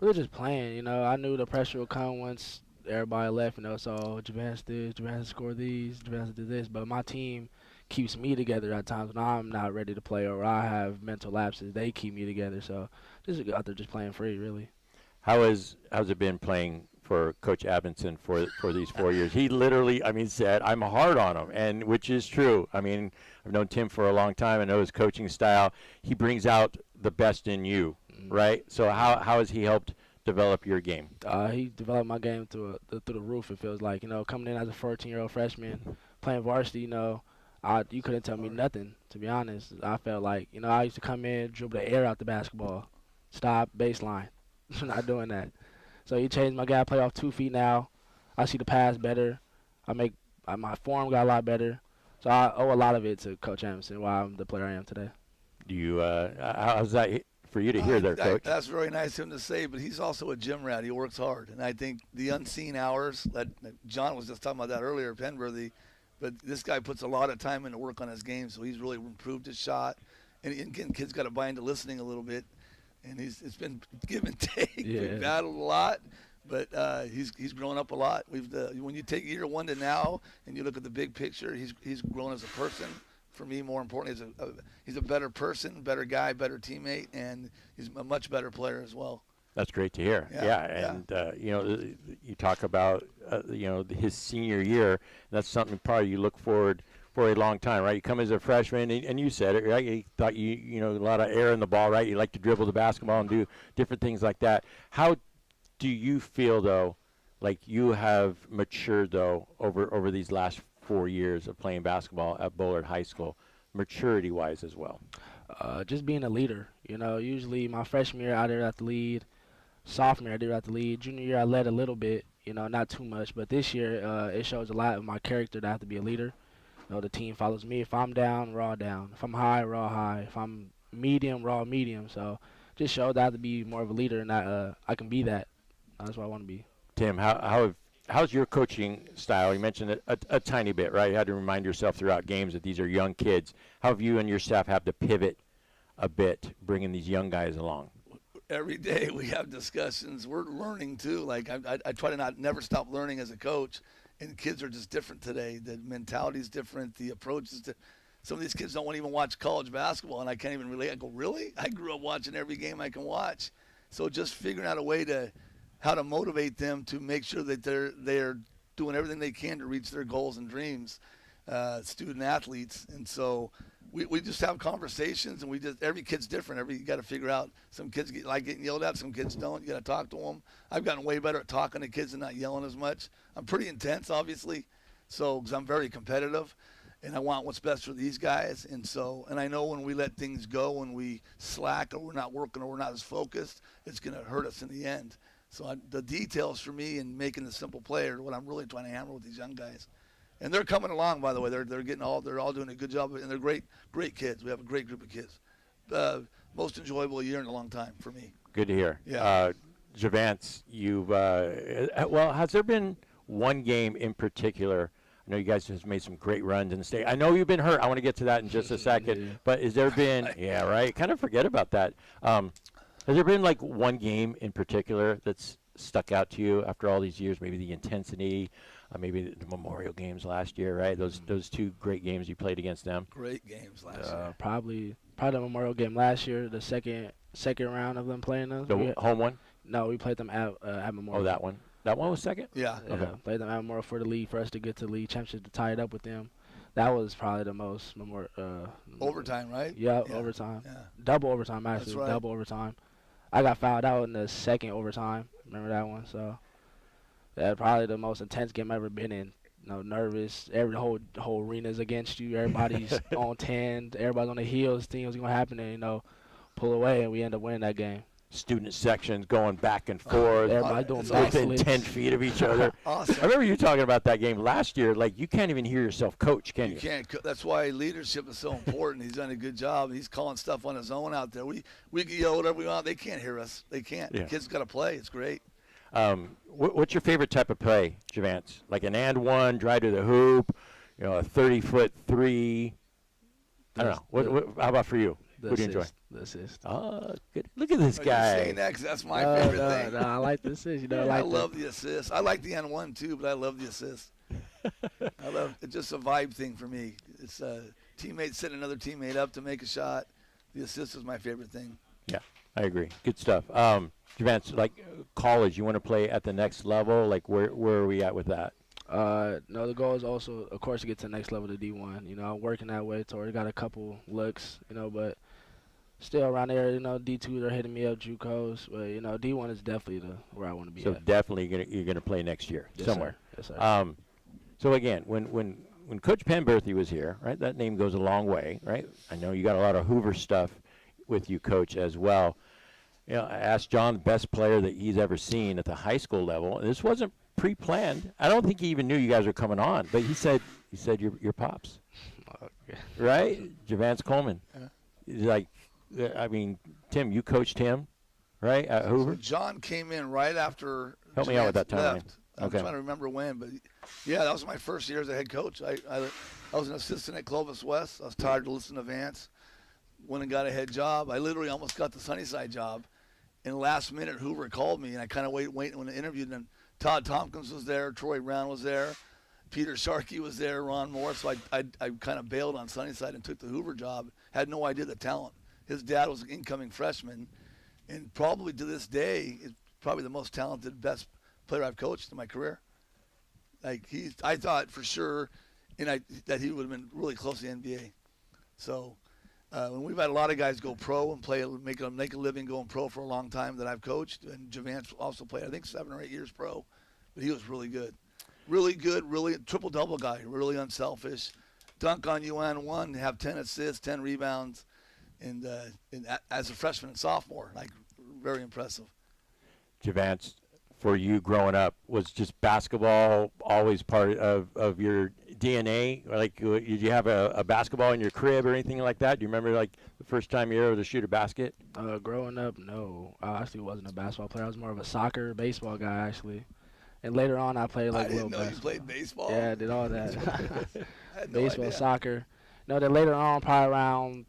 we were just playing, I knew the pressure would come once everybody left, so Javance did, Javance scored these, Javance did this, but my team keeps me together at times when I'm not ready to play or I have mental lapses. They keep me together, so just out there just playing free, really. How's it been playing for Coach Abinson for these 4 years? He literally, said, I'm hard on him, and which is true. I've known Tim for a long time. I know his coaching style. He brings out the best in you. Right. So how has he helped develop your game? He developed my game through the roof. It feels like coming in as a 14-year-old freshman, playing varsity. You couldn't tell me nothing. To be honest, I felt like I used to come in, dribble the air out the basketball, stop, baseline. Not doing that. So he changed my game. I play off 2 feet now. I see the pass better. My form got a lot better. So I owe a lot of it to Coach Emerson, why I'm the player I am today. Do you? How's that for you to hear there, Coach? That's very nice of him to say, but he's also a gym rat. He works hard, and I think the unseen hours that John was just talking about that earlier, Penworthy, but this guy puts a lot of time into work on his game, so he's really improved his shot. And again, kids got to buy into listening a little bit, and it's been give and take. Yeah. We've battled a lot, but he's grown up a lot. When you take year 1 to now, and you look at the big picture, he's grown as a person. For me, more importantly, he's a better person, better guy, better teammate, and he's a much better player as well. That's great to hear. And you talk about his senior year. That's something probably you look forward for a long time, right? You come as a freshman, and you said it, right? You thought a lot of air in the ball, right? You like to dribble the basketball and do different things like that. How do you feel though, like you have matured though over these last 4 years of playing basketball at Bullard High School, maturity-wise as well? Just being a leader. Usually my freshman year I didn't have to lead. Sophomore year I didn't have to lead. Junior year I led a little bit, not too much. But this year it shows a lot of my character that I have to be a leader. The team follows me. If I'm down, we're all down. If I'm high, we're all high. If I'm medium, we're all medium. So just showed that I have to be more of a leader, and I can be that. That's what I want to be. Tim, how's your coaching style? You mentioned it a tiny bit, right? You had to remind yourself throughout games that these are young kids. How have you and your staff have to pivot a bit, bringing these young guys along? Every day we have discussions. We're learning too. Like I try to never stop learning as a coach, and kids are just different today. The mentality is different. The approach is different. some of these kids don't want to even watch college basketball, and I can't even relate. I go, really? I grew up watching every game I can watch. So just figuring out a way how to motivate them to make sure that they're doing everything they can to reach their goals and dreams, student athletes. And so we just have conversations, and every kid's different. You got to figure out. Some kids like getting yelled at, some kids don't. You got to talk to them. I've gotten way better at talking to kids and not yelling as much. I'm pretty intense, obviously, because I'm very competitive, and I want what's best for these guys. And I know when we let things go, when we slack or we're not working or we're not as focused, it's going to hurt us in the end. So the details for me in making the simple play are what I'm really trying to hammer with these young guys. And they're coming along, by the way. They're all doing a good job, and they're great kids. We have a great group of kids. Most enjoyable year in a long time for me. Good to hear. Yeah. Javance, has there been one game in particular? I know you guys have made some great runs in the state. I know you've been hurt. I want to get to that in just a second. But has there been, kind of forget about that. Has there been like one game in particular that's stuck out to you after all these years? Maybe the intensity, maybe the Memorial games last year, right? Those two great games you played against them. Great games last year. Probably the Memorial game last year, the second round of them playing us. The home one? No, we played them at Memorial. Oh, that one. That one was second? Yeah. Okay. Played them at Memorial for the league, for us to get to the league championship, to tie it up with them. That was probably the most overtime, right? Yeah, overtime. Yeah. Double overtime, actually. That's right. Double overtime. I got fouled out in the second overtime. Remember that one? So that's probably the most intense game I've ever been in. Nervous. The whole arena's against you. Everybody's on 10. Everybody's on the heels. Things was gonna happen, and pull away, and we end up winning that game. Student sections going back and forth. Everybody doing within 10 feet of each other. Awesome. I remember you talking about that game last year. Like, you can't even hear yourself coach, can you? You can't. That's why leadership is so important. He's done a good job. He's calling stuff on his own out there. We can yell whatever we want. They can't hear us. They can't. Yeah. The kids got to play. It's great. What's your favorite type of play, Javance? Like an and one, drive to the hoop, a 30-foot three. I don't know. How about for you? What do you enjoy? The assist. Oh, good. Look at this guy. You're saying that 'cause that's my favorite thing. No, I like the assist. I love the assist. I like the N1 too, but I love the assist. It's just a vibe thing for me. It's a teammate setting another teammate up to make a shot. The assist is my favorite thing. Yeah, I agree. Good stuff. Javance, like college, you want to play at the next level? Like where are we at with that? No, the goal is also, of course, to get to the next level to D1. I'm working that way toward. Got a couple looks, but still around there, D2 they're hitting me up, JUCOs, but D1 is definitely where I want to be. So at. definitely you're gonna play next year somewhere. Yes, sir. So again, when Coach Penberthy was here, right? That name goes a long way, right? I know you got a lot of Hoover stuff with you, Coach, as well. I asked John the best player that he's ever seen at the high school level, and this wasn't pre-planned. I don't think he even knew you guys were coming on, but he said your pops, right? Javance Coleman. Yeah. He's like, Tim, you coached him, right, at Hoover? So John came in right after. Help me out with that timeline. Left. I'm trying to remember when, but yeah, that was my first year as a head coach. I was an assistant at Clovis West. I was tired to listen to Vance. Went and got a head job. I literally almost got the Sunnyside job. And last minute, Hoover called me, and I kind of waited when I interviewed him. Todd Tompkins was there, Troy Brown was there, Peter Sharkey was there, Ron Moore. So I kind of bailed on Sunnyside and took the Hoover job. Had no idea the talent. His dad was an incoming freshman, and probably to this day is probably the most talented, best player I've coached in my career. I thought for sure, that he would have been really close to the NBA. So. When we've had a lot of guys go pro and play, make a living going pro for a long time that I've coached, and Javance also played, I think, 7 or 8 years pro, but he was really good, really triple-double guy, really unselfish, dunk on you and one, have 10 assists, 10 rebounds, and as a freshman and sophomore, very impressive. Javance, for you growing up, was just basketball always part of your DNA? Like, did you have a basketball in your crib or anything like that? Do you remember, the first time you were able to shoot a basket? Growing up, no. I actually wasn't a basketball player. I was more of a soccer, baseball guy, actually. And later on, I played, I didn't know basketball. you played baseball? Yeah, I did all that. I had no baseball, idea. soccer. Then later on, probably around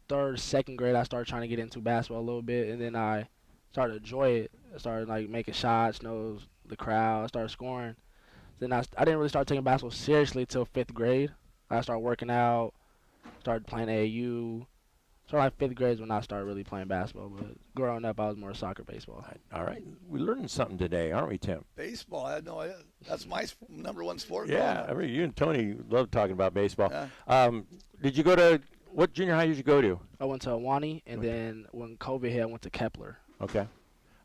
3rd, 2nd grade, I started trying to get into basketball a little bit, and then I started to enjoy it. I started making shots, the crowd. I started scoring. Then I didn't really start taking basketball seriously till 5th grade. I started working out, Started playing AAU. So like 5th grade is when I started really playing basketball. But growing up, I was more soccer, baseball. All right. We learned something today, aren't we, Tim? Baseball, I had no idea. That's my number one sport. Yeah, I mean, you and Tony love talking about baseball. Yeah. Did you go to what junior high did you go to? I went to Awani, and then when COVID hit, I went to Kepler. Okay.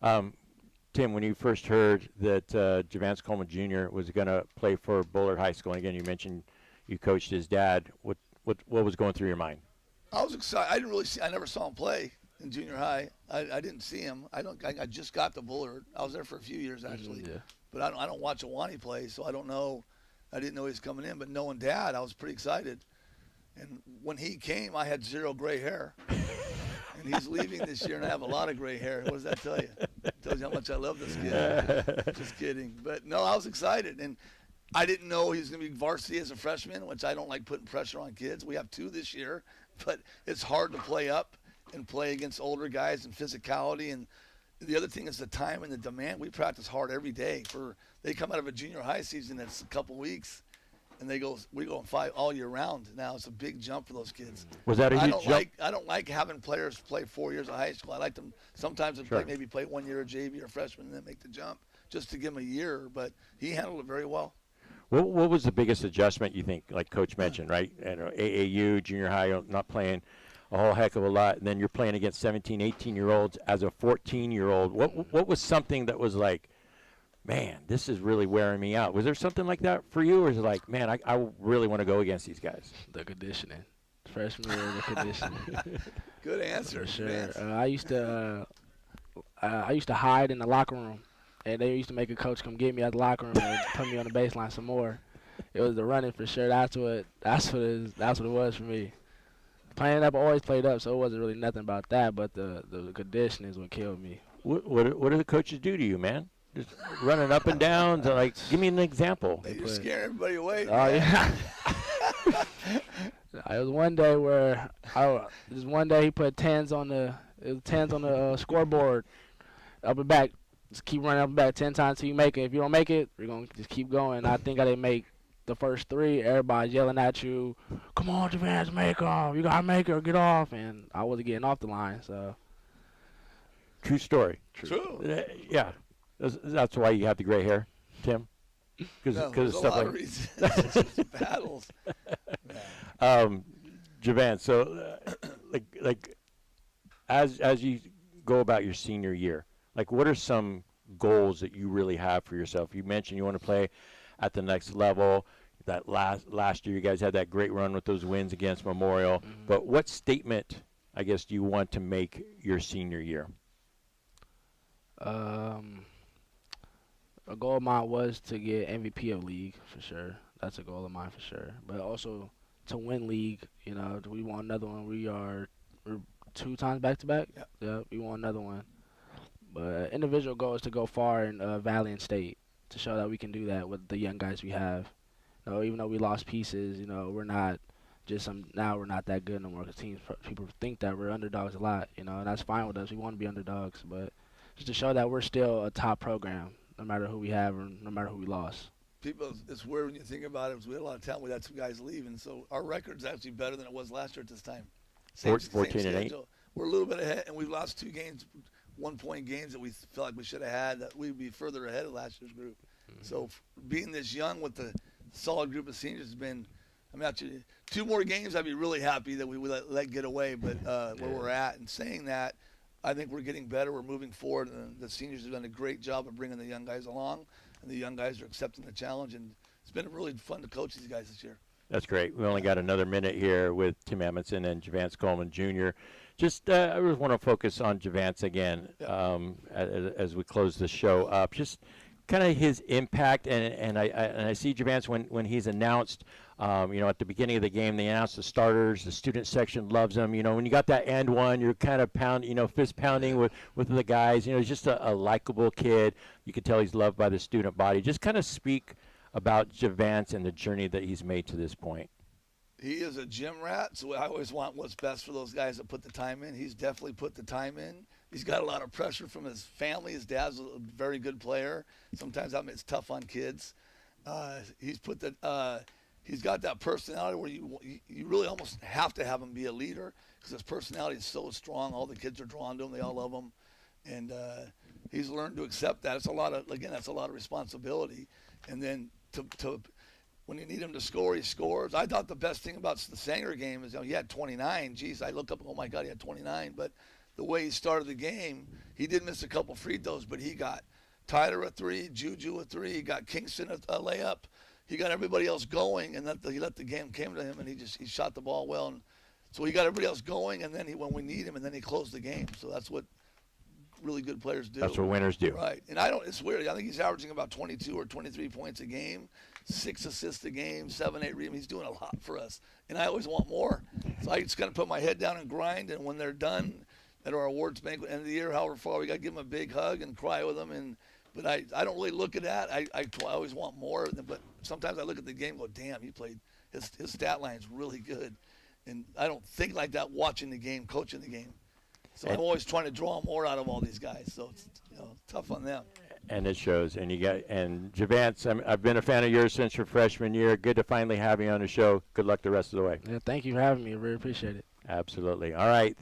Tim, when you first heard that Javance Coleman Jr. was going to play for Bullard High School, and again, you mentioned you coached his dad, what was going through your mind? I was excited. I didn't really see. I never saw him play in junior high. I didn't see him. I just got to Bullard. I was there for a few years actually. Yeah. But I don't watch Awani play, so I don't know. I didn't know he was coming in. But knowing Dad, I was pretty excited. And when he came, I had 0 gray hair. And he's leaving this year, and I have a lot of gray hair. What does that tell you? It tells you how much I love this kid. Just kidding. But no, I was excited. And I didn't know he was going to be varsity as a freshman, which I don't like putting pressure on kids. We have 2 this year. But it's hard to play up and play against older guys and physicality. And the other thing is the time and the demand. We practice hard every day. They come out of a junior high season that's a couple weeks, and we go 5 all year round. Now it's a big jump for those kids. Was that a huge jump? I don't like having players play 4 years of high school. I like them sometimes to maybe play 1 year of JV or freshman and then make the jump just to give them a year. But he handled it very well. What was the biggest adjustment you think, like Coach mentioned, right? AAU, junior high, not playing a whole heck of a lot, and then you're playing against 17, 18-year-olds as a 14-year-old. What was something that was like, man, this is really wearing me out? Was there something like that for you, or is it like, man, I really want to go against these guys? The conditioning. Freshman year, the conditioning. Good answer. For sure. I used to hide in the locker room. And they used to make a coach come get me out the locker room and put me on the baseline some more. It was the running for sure. That's what it was for me. Playing up, I always played up, so it wasn't really nothing about that. But the conditioning is what killed me. What do the coaches do to you, man? Just running up and down. Like, give me an example. They just scare everybody away. Oh yeah. It was one day where he put 10s on the scoreboard up and back. Just keep running up and back 10 times till you make it. If you don't make it, we're going to just keep going. I think I didn't make the first 3. Everybody's yelling at you, come on, Javance, make off. You got to make it or get off. And I wasn't getting off the line. So. True story. True. Yeah. That's why you have the gray hair, Tim? Because of stuff like It's just battles. Javance, so like as you go about your senior year, like, what are some goals that you really have for yourself? You mentioned you want to play at the next level. That last year, you guys had that great run with those wins against Memorial. Mm-hmm. But what statement, I guess, do you want to make your senior year? A goal of mine was to get MVP of league for sure. That's a goal of mine for sure. But also to win league. You know, we want another one. We're 2 times back to back. Yeah, we want another one. But individual goal is to go far in Valley and State to show that we can do that with the young guys we have. You know, even though we lost pieces, you know, we're not now we're not that good no more. Because people think that we're underdogs a lot, you know, and that's fine with us. We want to be underdogs, but just to show that we're still a top program, no matter who we have or no matter who we lost. It's weird when you think about it. We had a lot of talent. We had some guys leaving, so our record's actually better than it was last year at this time. 14-8. We're a little bit ahead, and we've lost 2 games. 1-point games that we felt like we should have had, that we'd be further ahead of last year's group. Mm-hmm. So being this young with the solid group of seniors has been, I mean, actually 2 more games, I'd be really happy that we let get away. But where we're at, and saying that, I think we're getting better. We're moving forward, and the seniors have done a great job of bringing the young guys along, and the young guys are accepting the challenge. And it's been really fun to coach these guys this year. That's great. We only got another minute here with Tim Edmondson and Javance Coleman Jr. Just, I just want to focus on Javance again as we close the show up. Just kind of his impact, and I see Javance when he's announced. You know, at the beginning of the game, they announced the starters. The student section loves him. You know, when you got that and one, you're kind of fist pounding with the guys. You know, he's just a likable kid. You can tell he's loved by the student body. Just kind of speak about Javance and the journey that he's made to this point. He is a gym rat, so I always want what's best for those guys that put the time in. He's definitely put the time in. He's got a lot of pressure from his family. His dad's a very good player. Sometimes it's tough on kids. He's put he's got that personality where you really almost have to have him be a leader because his personality is so strong. All the kids are drawn to him. They all love him. And he's learned to accept that. It's a lot of, again, that's a lot of responsibility. And then to when you need him to score, he scores. I thought the best thing about the Sanger game is, he had 29. Geez, I look up, oh my God, he had 29. But the way he started the game, he did miss a couple free throws, but he got Tyler a 3, Juju a 3, he got Kingston a layup. He got everybody else going, and he let the game came to him, and he shot the ball well. And so he got everybody else going, and then when we need him, and then he closed the game. So that's what really good players do. That's what winners do. Right. And it's weird. I think he's averaging about 22 or 23 points a game, 6 assists a game, 7, 8 rebounds. He's doing a lot for us. And I always want more. So I just got to put my head down and grind. And when they're done at our awards banquet end of the year, however far, we got to give them a big hug and cry with them. But I don't really look at that. I always want more. But sometimes I look at the game and go, damn, he played. His stat line's really good. And I don't think like that watching the game, coaching the game. So I'm always trying to draw more out of all these guys. So it's tough on them. And it shows. And Javance, I've been a fan of yours since your freshman year. Good to finally have you on the show. Good luck the rest of the way. Yeah, thank you for having me. I really appreciate it. Absolutely. All right.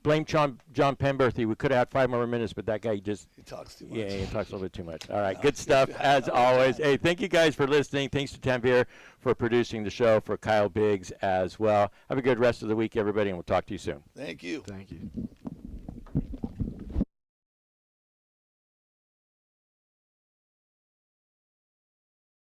Blame John Penberthy. We could have had 5 more minutes, but that guy he talks too much. Yeah, he talks a little bit too much. All right, good stuff as always. Hey, thank you guys for listening. Thanks to Tanvir for producing the show, for Kyle Biggs as well. Have a good rest of the week, everybody, and we'll talk to you soon. Thank you. Thank you.